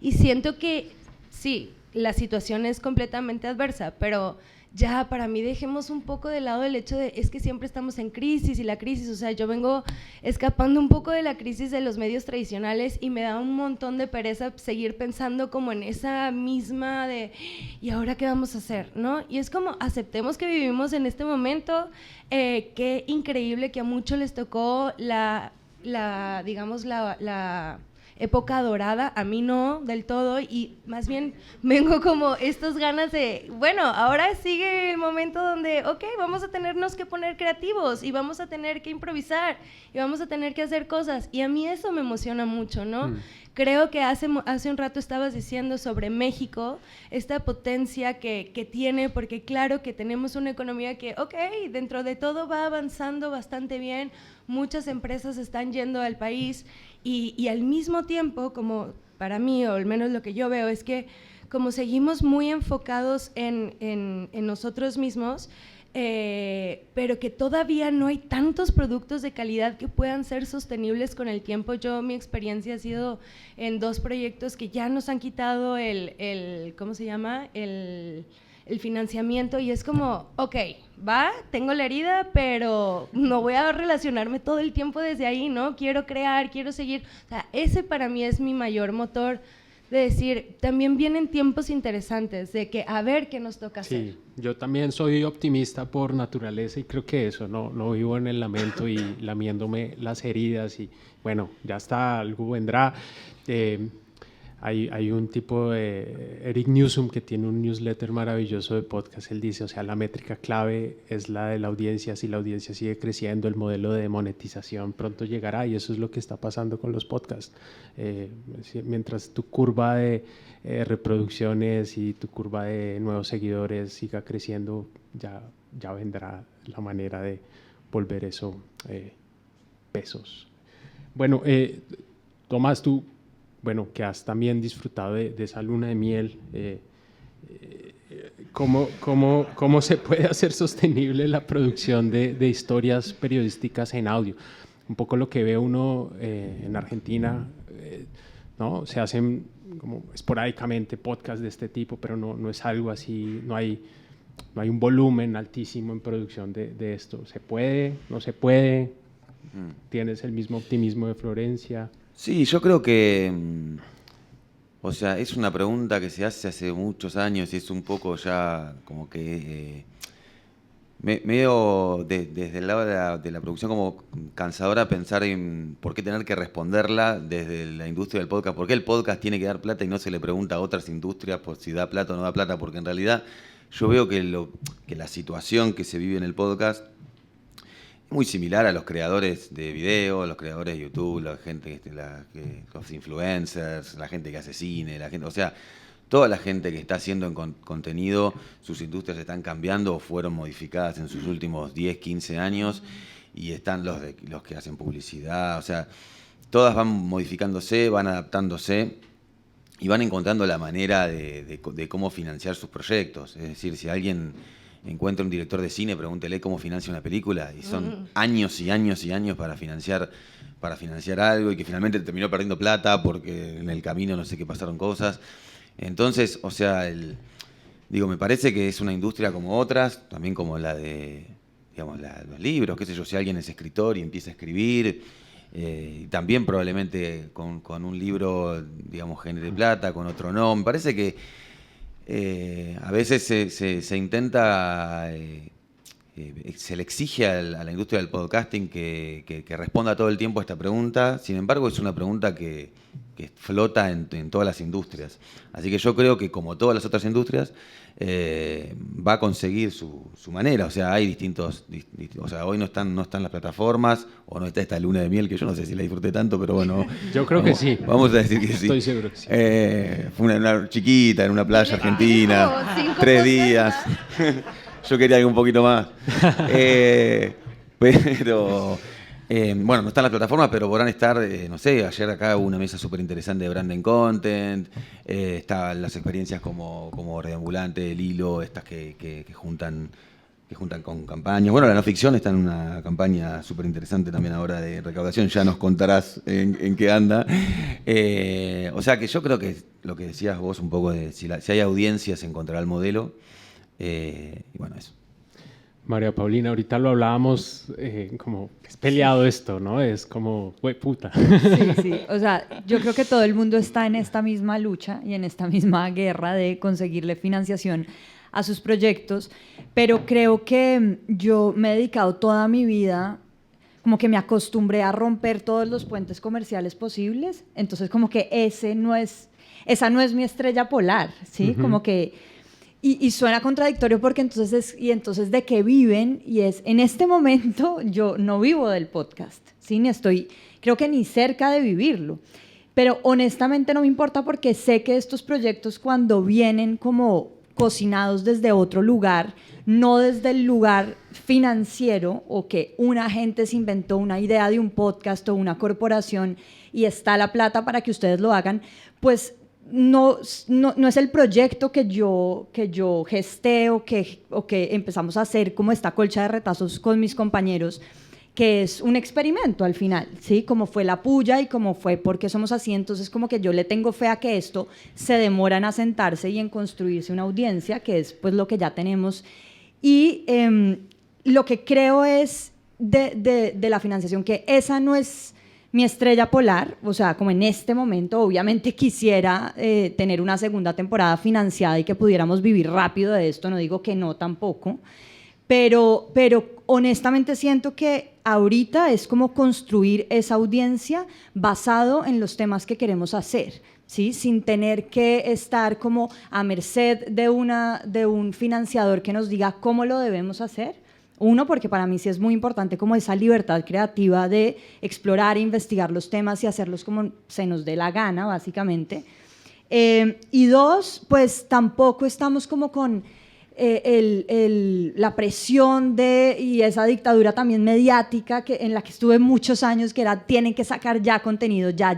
Y siento que sí, la situación es completamente adversa, pero ya para mí dejemos un poco de lado el hecho de es que siempre estamos en crisis y la crisis, o sea, yo vengo escapando un poco de la crisis de los medios tradicionales y me da un montón de pereza seguir pensando como en esa misma de ¿y ahora qué vamos a hacer? ¿No? Y es como aceptemos que vivimos en este momento, qué increíble que a muchos les tocó la época dorada, a mí no del todo, y más bien vengo como estas ganas de, bueno, ahora sigue el momento donde, ok, vamos a tenernos que poner creativos y vamos a tener que improvisar y vamos a tener que hacer cosas, y a mí eso me emociona mucho, ¿no? Creo que hace un rato estabas diciendo sobre México, esta potencia que tiene, porque claro que tenemos una economía que, ok, dentro de todo va avanzando bastante bien, muchas empresas están yendo al país y al mismo tiempo, como para mí, o al menos lo que yo veo, es que como seguimos muy enfocados en nosotros mismos, pero que todavía no hay tantos productos de calidad que puedan ser sostenibles con el tiempo. Mi experiencia ha sido en 2 proyectos que ya nos han quitado ¿cómo se llama? El financiamiento, y es como, ok, va, tengo la herida, pero no voy a relacionarme todo el tiempo desde ahí, ¿no? Quiero crear, quiero seguir. O sea, ese para mí es mi mayor motor de decir, también vienen tiempos interesantes, de que a ver qué nos toca hacer. Sí, yo también soy optimista por naturaleza y creo que eso, no vivo en el lamento y lamiéndome las heridas y bueno, ya está, algo vendrá. Hay un tipo de Eric Newsom que tiene un newsletter maravilloso de podcast. Él dice, o sea, la métrica clave es la de la audiencia. Si la audiencia sigue creciendo, el modelo de monetización pronto llegará, y eso es lo que está pasando con los podcasts. Mientras tu curva de reproducciones y tu curva de nuevos seguidores siga creciendo, ya vendrá la manera de volver eso pesos. Bueno, Tomás, tú, bueno, que has también disfrutado de esa luna de miel, ¿cómo se puede hacer sostenible la producción de historias periodísticas en audio? Un poco lo que ve uno en Argentina, ¿no? Se hacen como esporádicamente podcasts de este tipo, pero no es algo así, no hay un volumen altísimo en producción de esto. ¿Se puede? ¿No se puede? ¿Tienes el mismo optimismo de Florencia? Sí, yo creo que, o sea, es una pregunta que se hace muchos años y es un poco ya como que medio desde el lado de la producción como cansadora pensar en por qué tener que responderla desde la industria del podcast. ¿Por qué el podcast tiene que dar plata y no se le pregunta a otras industrias por si da plata o no da plata? Porque en realidad yo veo que la situación que se vive en el podcast es muy similar a los creadores de video, a los creadores de YouTube, la gente, los influencers, la gente que hace cine, la gente, o sea, toda la gente que está haciendo contenido, sus industrias están cambiando o fueron modificadas en sus últimos 10, 15 años, y están los que hacen publicidad, o sea, todas van modificándose, van adaptándose y van encontrando la manera de cómo financiar sus proyectos. Es decir, si alguien encuentra un director de cine, pregúntele cómo financia una película, y son años y años y años para financiar algo, y que finalmente terminó perdiendo plata porque en el camino no sé qué pasaron cosas. Entonces, o sea, me parece que es una industria como otras, también como la de, digamos, los libros, qué sé yo, si alguien es escritor y empieza a escribir, también probablemente con un libro, digamos, genere plata, con otro no. Me parece que a veces se intenta, se le exige a la industria del podcasting que responda todo el tiempo a esta pregunta. Sin embargo, es una pregunta que flota en todas las industrias. Así que yo creo que, como todas las otras industrias, va a conseguir su manera. O sea, hay distintos, o sea, hoy no están las plataformas, o no está esta luna de miel, que yo no sé si la disfruté tanto, pero bueno. Yo creo que sí. Vamos a decir que sí. Estoy seguro que sí. Fue una chiquita, en una playa argentina, 3 días. Yo quería algo un poquito más. Pero... bueno, no están las plataformas, pero podrán estar, no sé, ayer acá hubo una mesa súper interesante de Branding Content, estaban las experiencias como Reambulante, el Hilo, estas que juntan con campañas. Bueno, la no ficción está en una campaña súper interesante también ahora de recaudación, ya nos contarás en qué anda. O sea que yo creo que lo que decías vos un poco de si hay audiencia se encontrará el modelo, y bueno, eso. María Paulina, ahorita lo hablábamos, como es peleado esto, ¿no? Es como, güey, puta. Sí, o sea, yo creo que todo el mundo está en esta misma lucha y en esta misma guerra de conseguirle financiación a sus proyectos, pero creo que yo me he dedicado toda mi vida, como que me acostumbré a romper todos los puentes comerciales posibles, entonces como que esa no es mi estrella polar, ¿sí? Como que... Y suena contradictorio porque entonces ¿de qué viven? Y en este momento yo no vivo del podcast, ¿sí? Creo que ni cerca de vivirlo. Pero honestamente no me importa, porque sé que estos proyectos, cuando vienen como cocinados desde otro lugar, no desde el lugar financiero, o que una gente se inventó una idea de un podcast o una corporación y está la plata para que ustedes lo hagan, pues... No es el proyecto que yo gesté o que empezamos a hacer como esta colcha de retazos con mis compañeros, que es un experimento al final, ¿sí? Como fue La Puya y como fue Porque Somos Así. Entonces como que yo le tengo fe a que esto se demora en asentarse y en construirse una audiencia, que es pues lo que ya tenemos. Y lo que creo es de la financiación, que esa no es mi estrella polar, o sea, como en este momento. Obviamente quisiera tener una segunda temporada financiada y que pudiéramos vivir rápido de esto, no digo que no tampoco, pero honestamente siento que ahorita es como construir esa audiencia basado en los temas que queremos hacer, ¿sí? Sin tener que estar como a merced de un financiador que nos diga cómo lo debemos hacer. Uno, porque para mí sí es muy importante como esa libertad creativa de explorar e investigar los temas y hacerlos como se nos dé la gana, básicamente. Y dos, pues tampoco estamos como con la presión y esa dictadura también mediática en la que estuve muchos años, que era tienen que sacar ya contenido, ya.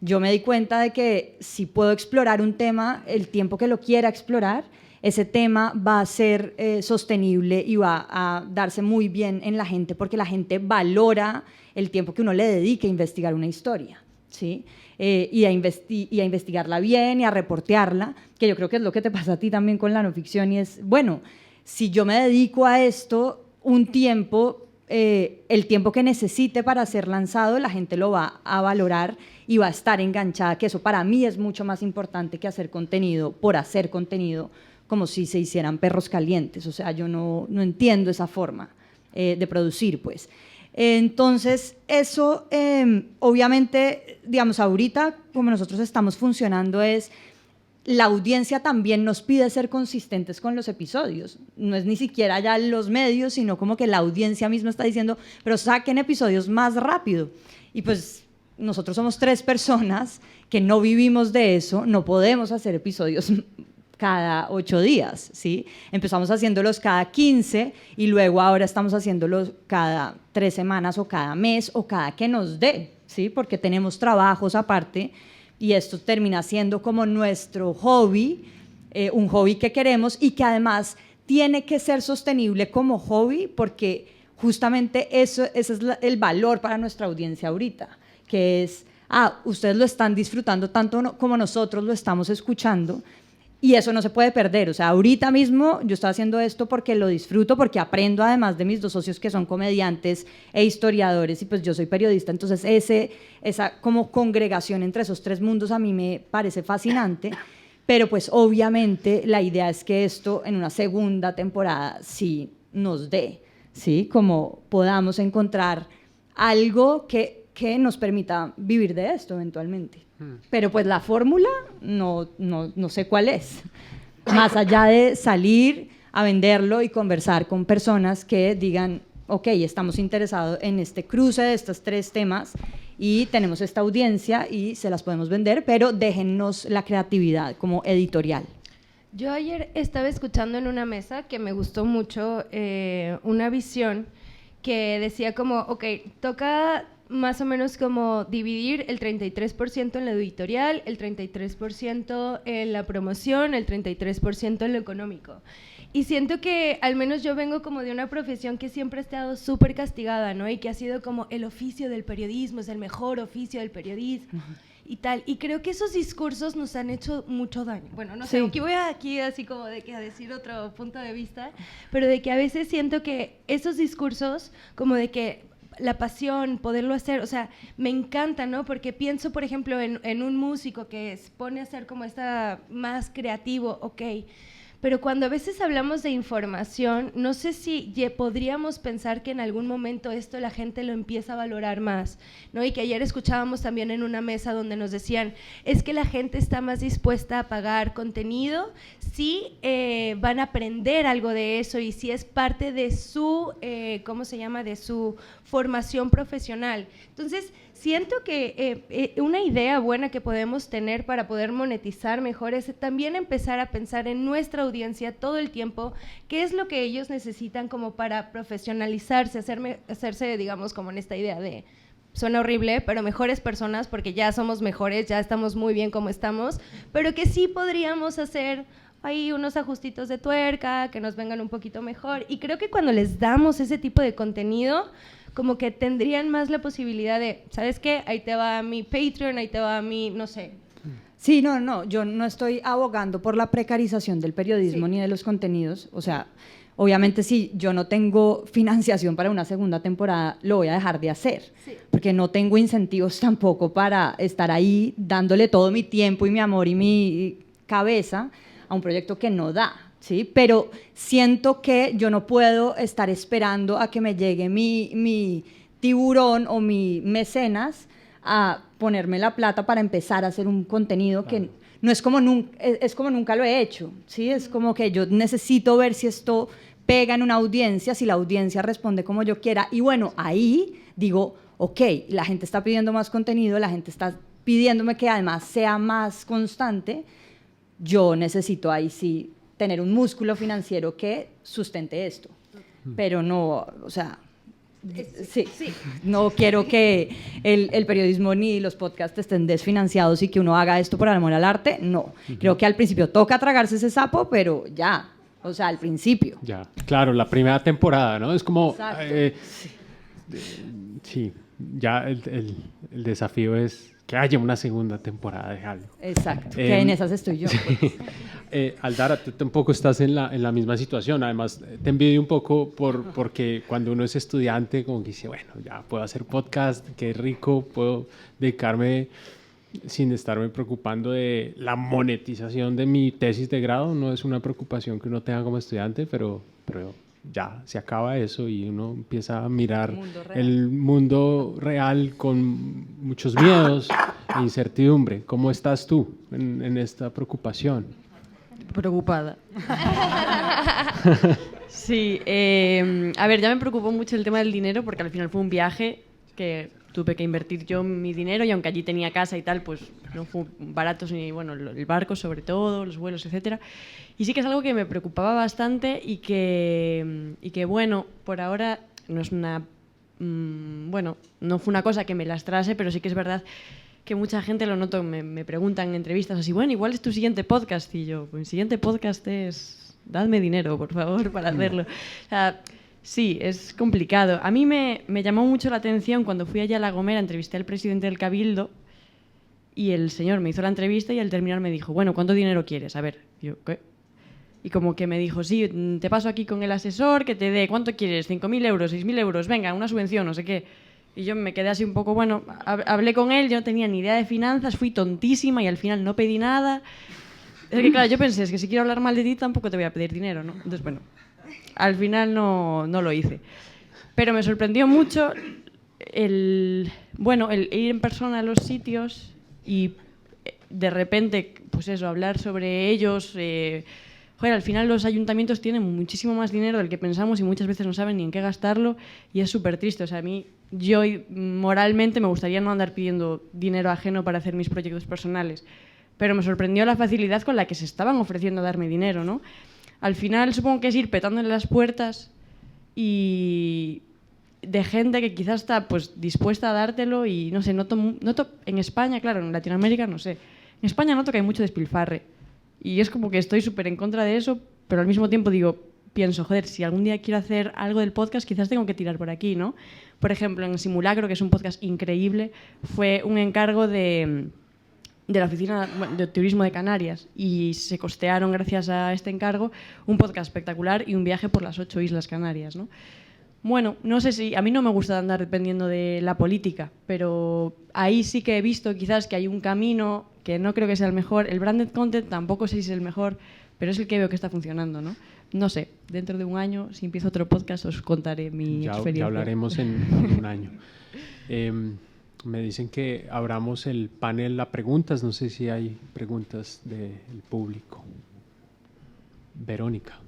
Yo me di cuenta de que si puedo explorar un tema el tiempo que lo quiera explorar, ese tema va a ser sostenible y va a darse muy bien en la gente, porque la gente valora el tiempo que uno le dedique a investigar una historia, ¿sí? Y a investigarla bien y a reportearla, que yo creo que es lo que te pasa a ti también con la no ficción. Y es, bueno, si yo me dedico a esto un tiempo, el tiempo que necesite para ser lanzado, la gente lo va a valorar y va a estar enganchada, que eso para mí es mucho más importante que hacer contenido por hacer contenido, como si se hicieran perros calientes. O sea, yo no entiendo esa forma de producir, pues. Entonces, eso, obviamente, digamos, ahorita, como nosotros estamos funcionando es, la audiencia también nos pide ser consistentes con los episodios. No es ni siquiera ya los medios, sino como que la audiencia misma está diciendo, pero saquen episodios más rápido. Y pues nosotros somos 3 personas que no vivimos de eso, no podemos hacer episodios cada 8 días, ¿sí? Empezamos haciéndolos cada 15 y luego ahora estamos haciéndolos cada 3 semanas o cada mes o cada que nos dé, ¿sí? Porque tenemos trabajos aparte y esto termina siendo como nuestro hobby, un hobby que queremos y que además tiene que ser sostenible como hobby porque justamente ese es el valor para nuestra audiencia ahorita, que es, ustedes lo están disfrutando tanto como nosotros lo estamos escuchando. Y eso no se puede perder, o sea, ahorita mismo yo estoy haciendo esto porque lo disfruto, porque aprendo además de mis 2 socios que son comediantes e historiadores y pues yo soy periodista, entonces esa como congregación entre esos 3 mundos a mí me parece fascinante, pero pues obviamente la idea es que esto en una segunda temporada sí nos dé, ¿sí? Como podamos encontrar algo que nos permita vivir de esto eventualmente. Pero pues la fórmula no sé cuál es. Más allá de salir a venderlo y conversar con personas que digan, ok, estamos interesados en este cruce de estos 3 temas y tenemos esta audiencia y se las podemos vender, pero déjennos la creatividad como editorial. Yo ayer estaba escuchando en una mesa que me gustó mucho una visión que decía como, ok, toca más o menos como dividir el 33% en la editorial, el 33% en la promoción, el 33% en lo económico. Y siento que al menos yo vengo como de una profesión que siempre ha estado súper castigada, ¿no? Y que ha sido como el oficio del periodismo, es el mejor oficio del periodismo y tal. Y creo que esos discursos nos han hecho mucho daño. Bueno, no sé, aquí voy aquí así como de que a decir otro punto de vista, pero de que a veces siento que esos discursos como de que la pasión, poderlo hacer, o sea, me encanta, ¿no? Porque pienso, por ejemplo, en un músico que se pone a ser como más creativo, ok, pero cuando a veces hablamos de información, no sé si podríamos pensar que en algún momento esto la gente lo empieza a valorar más, ¿no? Y que ayer escuchábamos también en una mesa donde nos decían, es que la gente está más dispuesta a pagar contenido si van a aprender algo de eso y si es parte de su, ¿cómo se llama?, de su formación profesional. Entonces, siento que una idea buena que podemos tener para poder monetizar mejor es también empezar a pensar en nuestra audiencia todo el tiempo, qué es lo que ellos necesitan como para profesionalizarse, hacerse, digamos, como en esta idea de, suena horrible, pero mejores personas, porque ya somos mejores, ya estamos muy bien como estamos, pero que sí podríamos hacer ahí unos ajustitos de tuerca, que nos vengan un poquito mejor. Y creo que cuando les damos ese tipo de contenido, como que tendrían más la posibilidad de, ¿sabes qué? Ahí te va mi Patreon, ahí te va mi, no sé. Sí, no, yo no estoy abogando por la precarización del periodismo ni de los contenidos, o sea, obviamente si yo no tengo financiación para una segunda temporada, lo voy a dejar de hacer, porque no tengo incentivos tampoco para estar ahí dándole todo mi tiempo y mi amor y mi cabeza a un proyecto que no da. ¿Sí? Pero siento que yo no puedo estar esperando a que me llegue mi tiburón o mi mecenas a ponerme la plata para empezar a hacer un contenido que no es como es como nunca lo he hecho, ¿sí? Es como que yo necesito ver si esto pega en una audiencia, si la audiencia responde como yo quiera y bueno, ahí digo, ok, la gente está pidiendo más contenido, la gente está pidiéndome que además sea más constante, yo necesito ahí sí tener un músculo financiero que sustente esto, pero no, o sea, sí. No quiero que el periodismo ni los podcasts estén desfinanciados y que uno haga esto por amor al arte, no. Creo que al principio toca tragarse ese sapo, pero ya, o sea, al principio. Ya, claro, la primera temporada, ¿no? Es como, sí, ya el desafío es que haya una segunda temporada de algo. Exacto, que en esas estoy yo. Aldara, tú tampoco estás en la misma situación, además te envidio un poco porque cuando uno es estudiante como que dice, bueno, ya puedo hacer podcast, qué rico, puedo dedicarme sin estarme preocupando de la monetización de mi tesis de grado. No es una preocupación que uno tenga como estudiante, pero ya se acaba eso y uno empieza a mirar el mundo real con muchos miedos e incertidumbre. ¿Cómo estás tú en esta preocupación? Preocupada. Sí, a ver, ya me preocupó mucho el tema del dinero porque al final fue un viaje que tuve que invertir yo mi dinero y aunque allí tenía casa y tal, pues no fue barato, ni bueno, el barco sobre todo, los vuelos, etcétera. Y sí que es algo que me preocupaba bastante y que bueno, por ahora no es una... bueno, no fue una cosa que me lastrase, pero sí que es verdad que mucha gente, lo noto, me preguntan en entrevistas así, bueno, igual es tu siguiente podcast. Y yo, pues mi siguiente podcast es, dadme dinero, por favor, para hacerlo. O sea, sí, es complicado. A mí me llamó mucho la atención cuando fui allá a La Gomera, entrevisté al presidente del Cabildo y el señor me hizo la entrevista y al terminar me dijo, bueno, ¿cuánto dinero quieres? A ver, yo, ¿qué? Y como que me dijo, sí, te paso aquí con el asesor, que te dé, ¿cuánto quieres? 5.000 euros, 6.000 euros, venga, una subvención, no sé qué. Y yo me quedé así un poco, bueno, hablé con él, yo no tenía ni idea de finanzas, fui tontísima y al final no pedí nada. Es que claro, yo pensé, es que si quiero hablar mal de ti tampoco te voy a pedir dinero, ¿no? Entonces, bueno, al final no lo hice. Pero me sorprendió mucho el ir en persona a los sitios y de repente, pues eso, hablar sobre ellos. Joder, al final los ayuntamientos tienen muchísimo más dinero del que pensamos y muchas veces no saben ni en qué gastarlo y es súper triste. O sea, a mí, yo moralmente me gustaría no andar pidiendo dinero ajeno para hacer mis proyectos personales, pero me sorprendió la facilidad con la que se estaban ofreciendo a darme dinero, ¿no? Al final supongo que es ir petándole las puertas y de gente que quizás está pues dispuesta a dártelo y no sé, noto en España, claro, en Latinoamérica no sé, en España noto que hay mucho despilfarre y es como que estoy súper en contra de eso, pero al mismo tiempo pienso, joder, si algún día quiero hacer algo del podcast quizás tengo que tirar por aquí, ¿no? Por ejemplo, en Simulacro, que es un podcast increíble, fue un encargo de la Oficina de Turismo de Canarias y se costearon gracias a este encargo un podcast espectacular y un viaje por las 8 islas Canarias, ¿no? Bueno, no sé si... A mí no me gusta andar dependiendo de la política, pero ahí sí que he visto quizás que hay un camino que no creo que sea el mejor. El branded content tampoco sé si es el mejor, pero es el que veo que está funcionando, ¿no? No sé, dentro de un año, si empiezo otro podcast, os contaré mi experiencia. Ya hablaremos en un año. Me dicen que abramos el panel a preguntas. No sé si hay preguntas del público. Verónica.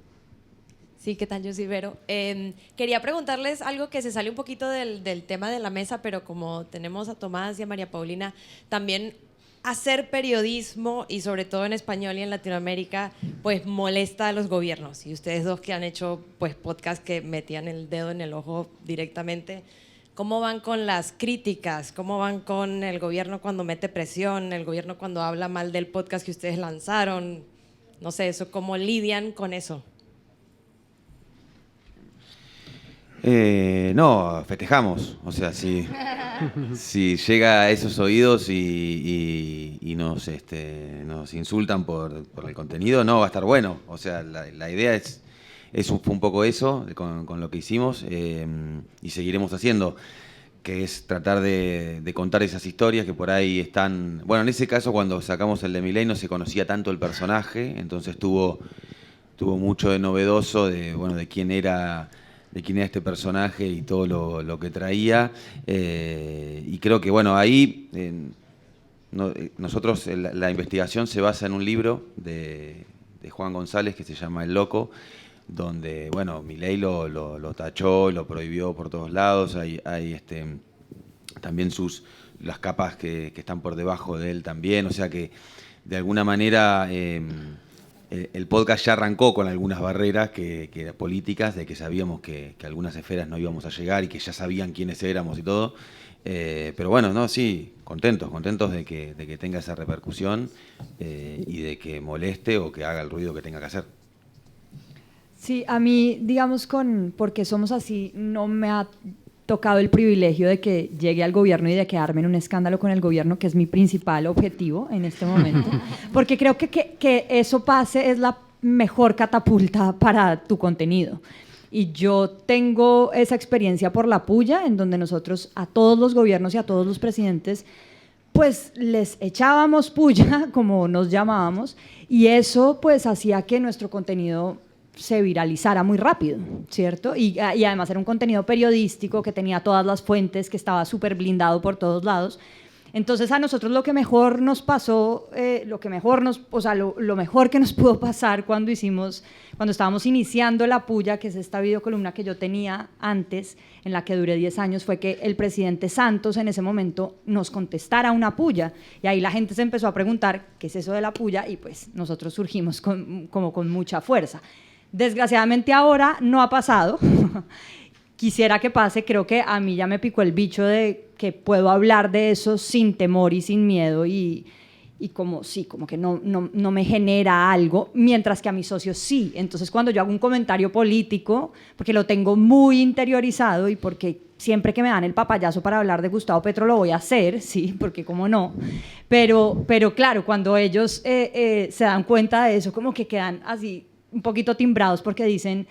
Sí, ¿qué tal? Yo soy Vero. Quería preguntarles algo que se sale un poquito del tema de la mesa, pero como tenemos a Tomás y a María Paulina, también hacer periodismo, y sobre todo en español y en Latinoamérica, pues molesta a los gobiernos. Y ustedes dos que han hecho pues podcast que metían el dedo en el ojo directamente, ¿cómo van con las críticas? ¿Cómo van con el gobierno cuando mete presión? ¿El gobierno cuando habla mal del podcast que ustedes lanzaron? No sé, eso, ¿cómo lidian con eso? No, festejamos. O sea, si llega a esos oídos y nos insultan por el contenido, no va a estar bueno. O sea, la idea fue un poco eso con lo que hicimos y seguiremos haciendo, que es tratar de contar esas historias que por ahí están... Bueno, en ese caso cuando sacamos el de Milei no se conocía tanto el personaje, entonces tuvo mucho de novedoso de quién era este personaje y todo lo que traía. Y creo que bueno, ahí nosotros la investigación se basa en un libro de Juan González que se llama El Loco, donde, bueno, Milei lo tachó, lo prohibió por todos lados, hay también las capas que están por debajo de él también, o sea que de alguna manera el podcast ya arrancó con algunas barreras que políticas, de que sabíamos que algunas esferas no íbamos a llegar y que ya sabían quiénes éramos y todo, pero bueno, no, sí, contentos de que tenga esa repercusión y de que moleste o que haga el ruido que tenga que hacer. Sí, a mí, digamos, porque somos así, no me ha tocado el privilegio de que llegue al gobierno y de que armen un escándalo con el gobierno, que es mi principal objetivo en este momento, porque creo que eso pase es la mejor catapulta para tu contenido. Y yo tengo esa experiencia por la puya, en donde nosotros a todos los gobiernos y a todos los presidentes pues les echábamos puya, como nos llamábamos, y eso pues hacía que nuestro contenido se viralizara muy rápido, ¿cierto? Y además era un contenido periodístico que tenía todas las fuentes, que estaba súper blindado por todos lados. Entonces a nosotros lo que mejor nos pasó, lo mejor que nos pudo pasar cuando estábamos iniciando La Puya, que es esta videocolumna que yo tenía antes, en la que duré 10 años, fue que el presidente Santos en ese momento nos contestara una puya, y ahí la gente se empezó a preguntar qué es eso de la puya, y pues nosotros surgimos como con mucha fuerza. Desgraciadamente ahora no ha pasado. Quisiera que pase, creo que a mí ya me picó el bicho de que puedo hablar de eso sin temor y sin miedo y como que no me genera algo, mientras que a mis socios sí. Entonces cuando yo hago un comentario político, porque lo tengo muy interiorizado y porque siempre que me dan el papayazo para hablar de Gustavo Petro lo voy a hacer, sí, porque cómo no, pero claro, cuando ellos se dan cuenta de eso, como que quedan así un poquito timbrados porque dicen,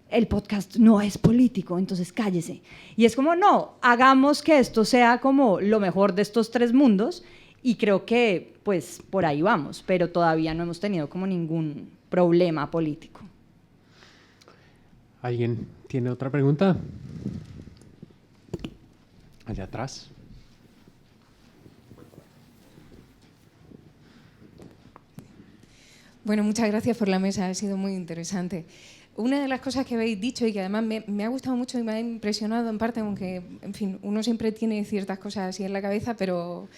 el podcast no es político, entonces cállese. Y es como, no, hagamos que esto sea como lo mejor de estos tres mundos, y creo que pues por ahí vamos, pero todavía no hemos tenido como ningún problema político. ¿Alguien tiene otra pregunta? Allá atrás. Bueno, muchas gracias por la mesa, ha sido muy interesante. Una de las cosas que habéis dicho y que además me ha gustado mucho y me ha impresionado en parte, aunque, en fin, uno siempre tiene ciertas cosas así en la cabeza, pero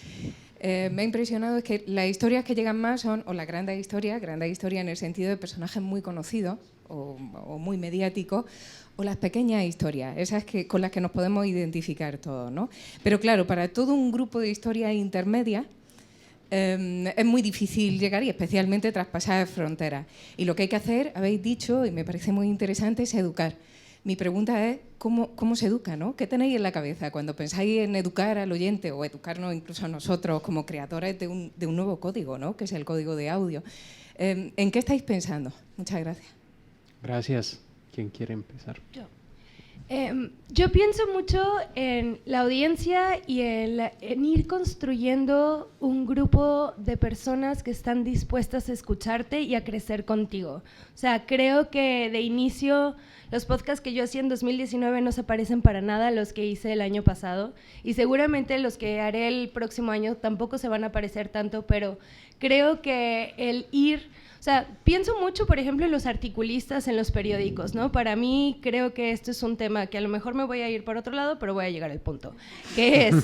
me ha impresionado es que las historias que llegan más son o la gran historia en el sentido de personajes muy conocidos o muy mediáticos, o las pequeñas historias, esas con las que nos podemos identificar todos, ¿no? Pero claro, para todo un grupo de historias intermedias, es muy difícil llegar y especialmente traspasar fronteras. Y lo que hay que hacer, habéis dicho, y me parece muy interesante, es educar. Mi pregunta es, ¿cómo se educa, ¿no? ¿Qué tenéis en la cabeza cuando pensáis en educar al oyente o educarnos incluso a nosotros como creadores de un nuevo código, ¿no? Que es el código de audio? ¿En qué estáis pensando? Muchas gracias. Gracias. ¿Quién quiere empezar? Yo pienso mucho en la audiencia y en ir construyendo un grupo de personas que están dispuestas a escucharte y a crecer contigo. O sea, creo que de inicio los podcasts que yo hacía en 2019 no se parecen para nada a los que hice el año pasado, y seguramente los que haré el próximo año tampoco se van a parecer tanto, pero creo que el ir... O sea, pienso mucho, por ejemplo, en los articulistas en los periódicos, ¿no? Para mí creo que esto es un tema que a lo mejor me voy a ir por otro lado, pero voy a llegar al punto, que es,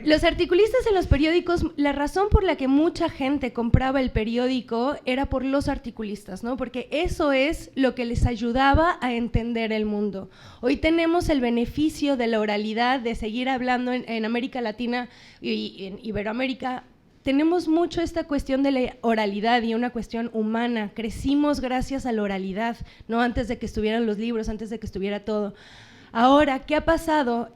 los articulistas en los periódicos, la razón por la que mucha gente compraba el periódico era por los articulistas, ¿no? Porque eso es lo que les ayudaba a entender el mundo. Hoy tenemos el beneficio de la oralidad, de seguir hablando en América Latina y en Iberoamérica. Tenemos mucho esta cuestión de la oralidad y una cuestión humana. Crecimos gracias a la oralidad, ¿no? Antes de que estuvieran los libros, antes de que estuviera todo. Ahora, ¿qué ha pasado?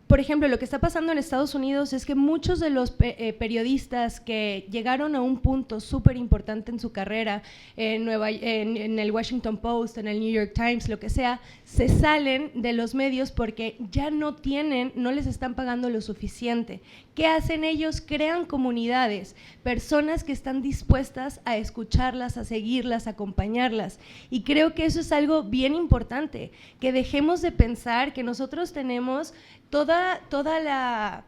Por ejemplo, lo que está pasando en Estados Unidos es que muchos de los periodistas que llegaron a un punto súper importante en su carrera, en el Washington Post, en el New York Times, lo que sea, se salen de los medios porque ya no les están pagando lo suficiente. ¿Qué hacen ellos? Crean comunidades, personas que están dispuestas a escucharlas, a seguirlas, a acompañarlas. Y creo que eso es algo bien importante, que dejemos de pensar que nosotros tenemos toda la...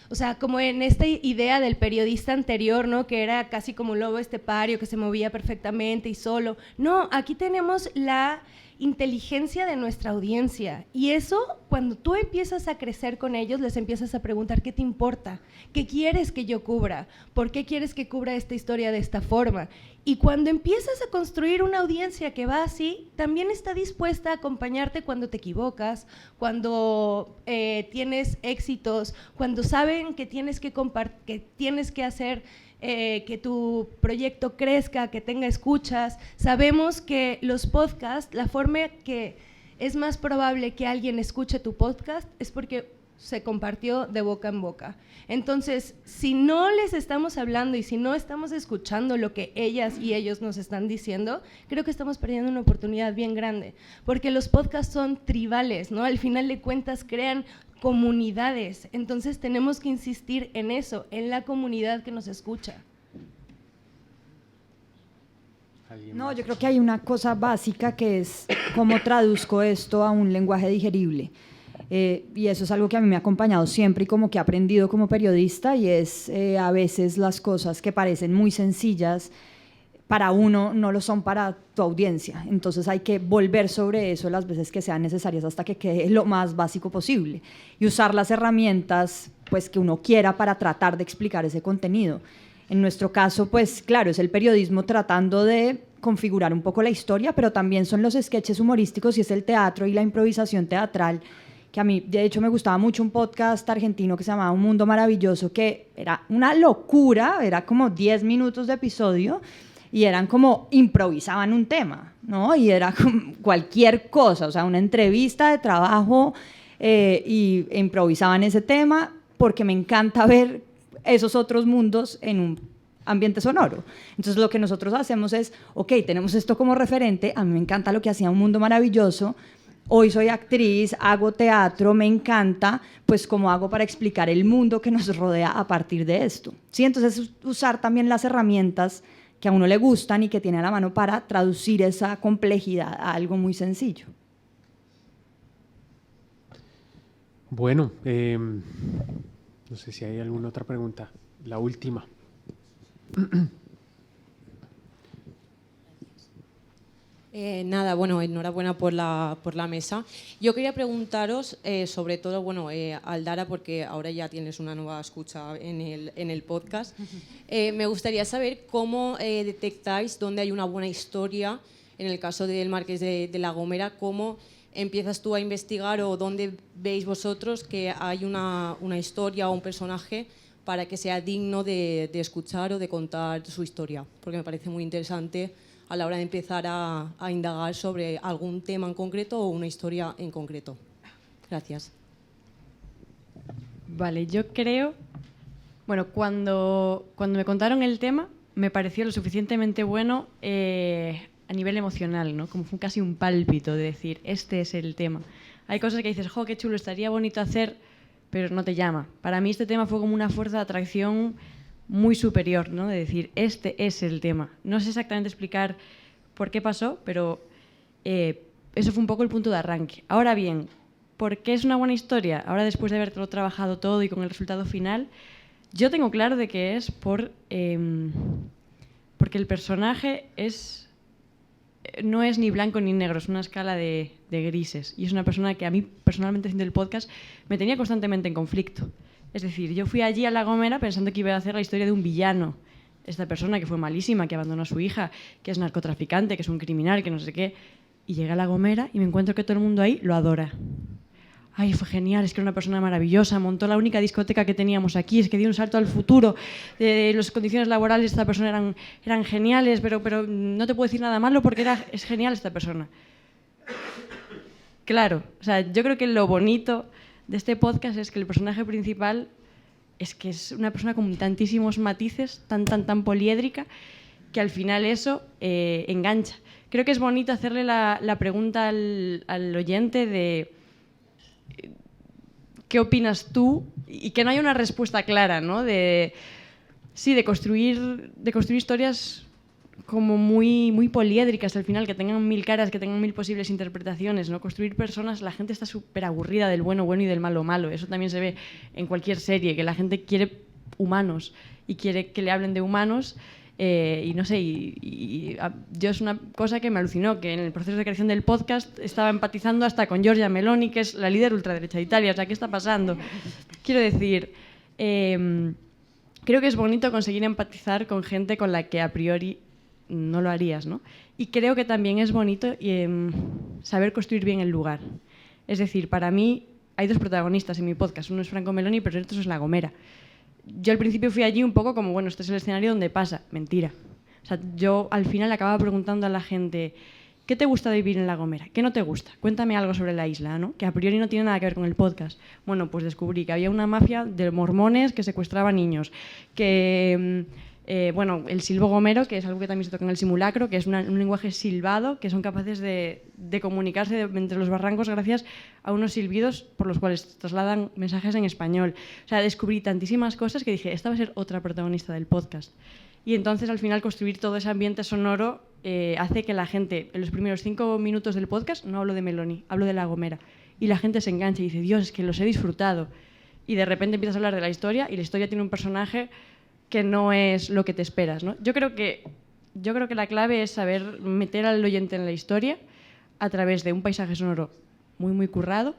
O sea, como en esta idea del periodista anterior, ¿no? Que era casi como un lobo estepario, que se movía perfectamente y solo. No, aquí tenemos la inteligencia de nuestra audiencia, y eso, cuando tú empiezas a crecer con ellos, les empiezas a preguntar qué te importa, qué quieres que yo cubra, por qué quieres que cubra esta historia de esta forma. Y cuando empiezas a construir una audiencia que va así, también está dispuesta a acompañarte cuando te equivocas, cuando tienes éxitos, cuando saben que tienes que hacer que tu proyecto crezca, que tenga escuchas. Sabemos que los podcasts, la forma que es más probable que alguien escuche tu podcast es porque se compartió de boca en boca. Entonces, si no les estamos hablando y si no estamos escuchando lo que ellas y ellos nos están diciendo, creo que estamos perdiendo una oportunidad bien grande, porque los podcasts son tribales, ¿no? Al final de cuentas crean comunidades, entonces tenemos que insistir en eso, en la comunidad que nos escucha. No, yo creo que hay una cosa básica que es cómo traduzco esto a un lenguaje digerible. Y eso es algo que a mí me ha acompañado siempre y como que he aprendido como periodista, y es a veces las cosas que parecen muy sencillas para uno no lo son para tu audiencia. Entonces hay que volver sobre eso las veces que sean necesarias hasta que quede lo más básico posible y usar las herramientas pues, que uno quiera para tratar de explicar ese contenido. En nuestro caso, pues claro, es el periodismo tratando de configurar un poco la historia, pero también son los sketches humorísticos y es el teatro y la improvisación teatral, que a mí, de hecho, me gustaba mucho un podcast argentino que se llamaba Un Mundo Maravilloso, que era una locura, era como 10 minutos de episodio y eran como, improvisaban un tema, ¿no? Y era como cualquier cosa, o sea, una entrevista de trabajo y improvisaban ese tema, porque me encanta ver esos otros mundos en un ambiente sonoro. Entonces lo que nosotros hacemos es, ok, tenemos esto como referente, a mí me encanta lo que hacía Un Mundo Maravilloso, hoy soy actriz, hago teatro, me encanta, pues cómo hago para explicar el mundo que nos rodea a partir de esto. ¿Sí? Entonces usar también las herramientas que a uno le gustan y que tiene a la mano para traducir esa complejidad a algo muy sencillo. Bueno, no sé si hay alguna otra pregunta. La última. Nada, bueno, enhorabuena por la mesa. Yo quería preguntaros, sobre todo, bueno, Aldara, porque ahora ya tienes una nueva escucha en el podcast. Me gustaría saber cómo detectáis dónde hay una buena historia. En el caso del Marqués de La Gomera, ¿cómo empiezas tú a investigar o dónde veis vosotros que hay una historia o un personaje para que sea digno de escuchar o de contar su historia? Porque me parece muy interesante a la hora de empezar a indagar sobre algún tema en concreto o una historia en concreto. Gracias. Vale, yo creo... Bueno, cuando me contaron el tema, me pareció lo suficientemente bueno a nivel emocional, ¿no? Como fue casi un pálpito de decir, este es el tema. Hay cosas que dices, jo, qué chulo, estaría bonito hacer, pero no te llama. Para mí este tema fue como una fuerza de atracción muy superior, ¿no? De decir, este es el tema. No sé exactamente explicar por qué pasó, pero eso fue un poco el punto de arranque. Ahora bien, ¿por qué es una buena historia? Ahora, después de haberlo trabajado todo y con el resultado final, yo tengo claro de que es porque el personaje no es ni blanco ni negro, es una escala de grises. Y es una persona que a mí, personalmente, haciendo el podcast, me tenía constantemente en conflicto. Es decir, yo fui allí a La Gomera pensando que iba a hacer la historia de un villano. Esta persona que fue malísima, que abandonó a su hija, que es narcotraficante, que es un criminal, que no sé qué. Y llegué a La Gomera y me encuentro que todo el mundo ahí lo adora. Ay, fue genial, es que era una persona maravillosa, montó la única discoteca que teníamos aquí, es que dio un salto al futuro. Las condiciones laborales de esta persona eran geniales, pero no te puedo decir nada malo porque es genial esta persona. Claro, o sea, yo creo que lo bonito de este podcast es que el personaje principal es una persona con tantísimos matices, tan poliédrica, que al final eso engancha. Creo que es bonito hacerle la pregunta al oyente de ¿qué opinas tú? Y que no haya una respuesta clara, ¿no? De construir historias como muy poliédricas al final, que tengan 1000 caras, que tengan 1000 posibles interpretaciones, ¿no? Construir personas, la gente está súper aburrida del bueno y del malo malo. Eso también se ve en cualquier serie, que la gente quiere humanos y quiere que le hablen de humanos. Y no sé, yo es una cosa que me alucinó, que en el proceso de creación del podcast estaba empatizando hasta con Giorgia Meloni, que es la líder ultraderecha de Italia. O sea, ¿qué está pasando? Quiero decir, creo que es bonito conseguir empatizar con gente con la que a priori no lo harías, ¿no? Y creo que también es bonito saber construir bien el lugar. Es decir, para mí hay dos protagonistas en mi podcast. Uno es Franco Meloni, pero el otro es La Gomera. Yo al principio fui allí un poco como, bueno, este es el escenario donde pasa. Mentira. O sea, yo al final acababa preguntando a la gente, ¿qué te gusta de vivir en La Gomera? ¿Qué no te gusta? Cuéntame algo sobre la isla, ¿no? Que a priori no tiene nada que ver con el podcast. Bueno, pues descubrí que había una mafia de mormones que secuestraba niños, que... bueno, el silbo gomero, que es algo que también se toca en el simulacro, que es un lenguaje silbado, que son capaces de comunicarse entre los barrancos gracias a unos silbidos por los cuales trasladan mensajes en español. O sea, descubrí tantísimas cosas que dije, esta va a ser otra protagonista del podcast. Y entonces, al final, construir todo ese ambiente sonoro hace que la gente, en los primeros 5 minutos del podcast, no hablo de Meloni, hablo de La Gomera. Y la gente se engancha y dice, Dios, es que los he disfrutado. Y de repente empiezas a hablar de la historia y la historia tiene un personaje que no es lo que te esperas, ¿no? Yo creo que la clave es saber meter al oyente en la historia a través de un paisaje sonoro muy, muy currado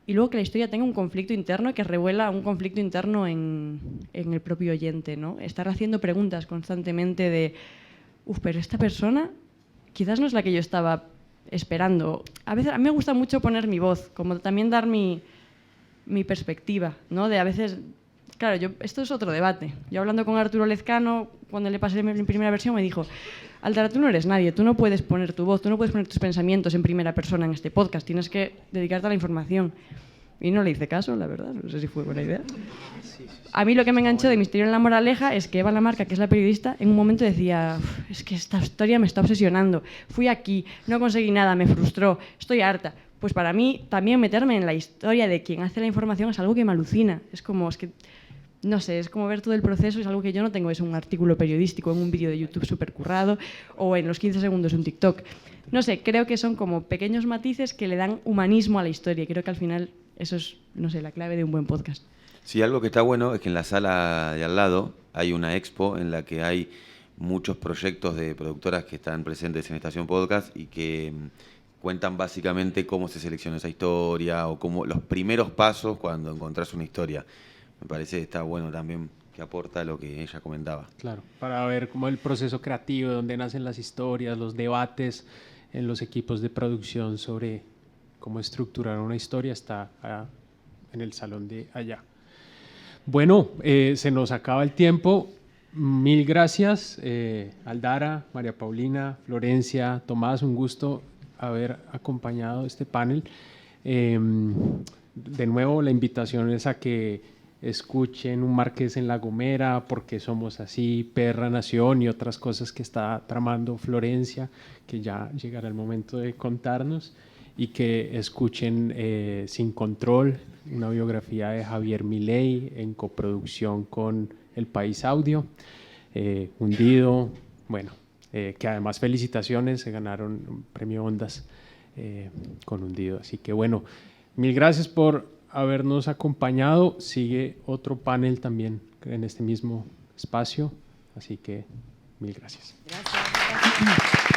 y luego que la historia tenga un conflicto interno que revuela un conflicto interno en el propio oyente, ¿no? Estar haciendo preguntas constantemente de pero esta persona quizás no es la que yo estaba esperando. A veces a mí me gusta mucho poner mi voz, como también dar mi perspectiva, ¿no? De a veces... Claro, esto es otro debate. Yo hablando con Arturo Lezcano, cuando le pasé mi primera versión, me dijo, Aldara, tú no eres nadie, tú no puedes poner tu voz, tú no puedes poner tus pensamientos en primera persona en este podcast, tienes que dedicarte a la información. Y no le hice caso, la verdad, no sé si fue buena idea. A mí lo que me enganchó de Misterio en la Moraleja es que Eva Lamarca, que es la periodista, en un momento decía, es que esta historia me está obsesionando, fui aquí, no conseguí nada, me frustró, estoy harta. Pues para mí también meterme en la historia de quien hace la información es algo que me alucina, es que no sé, es como ver todo el proceso, es algo que yo no tengo, es un artículo periodístico en un vídeo de YouTube súper currado o en los 15 segundos de un TikTok. No sé, creo que son como pequeños matices que le dan humanismo a la historia y creo que al final eso es, no sé, la clave de un buen podcast. Sí, algo que está bueno es que en la sala de al lado hay una expo en la que hay muchos proyectos de productoras que están presentes en Estación Podcast y que cuentan básicamente cómo se selecciona esa historia o cómo los primeros pasos cuando encontrás una historia. Me parece que está bueno también, que aporta lo que ella comentaba. Claro, para ver cómo el proceso creativo, de dónde nacen las historias, los debates en los equipos de producción sobre cómo estructurar una historia, está en el salón de allá. Bueno, se nos acaba el tiempo. Mil gracias, Aldara, María Paulina, Florencia, Tomás, un gusto haber acompañado este panel. De nuevo, la invitación es a que escuchen Un Marqués en La Gomera, Porque somos así, Perra Nación y otras cosas que está tramando Florencia, que ya llegará el momento de contarnos, y que escuchen Sin Control, una biografía de Javier Milei en coproducción con El País Audio, Hundido, bueno, que además felicitaciones, se ganaron un premio Ondas con Hundido, así que bueno, mil gracias por habernos acompañado. Sigue otro panel también en este mismo espacio, así que mil gracias. Gracias.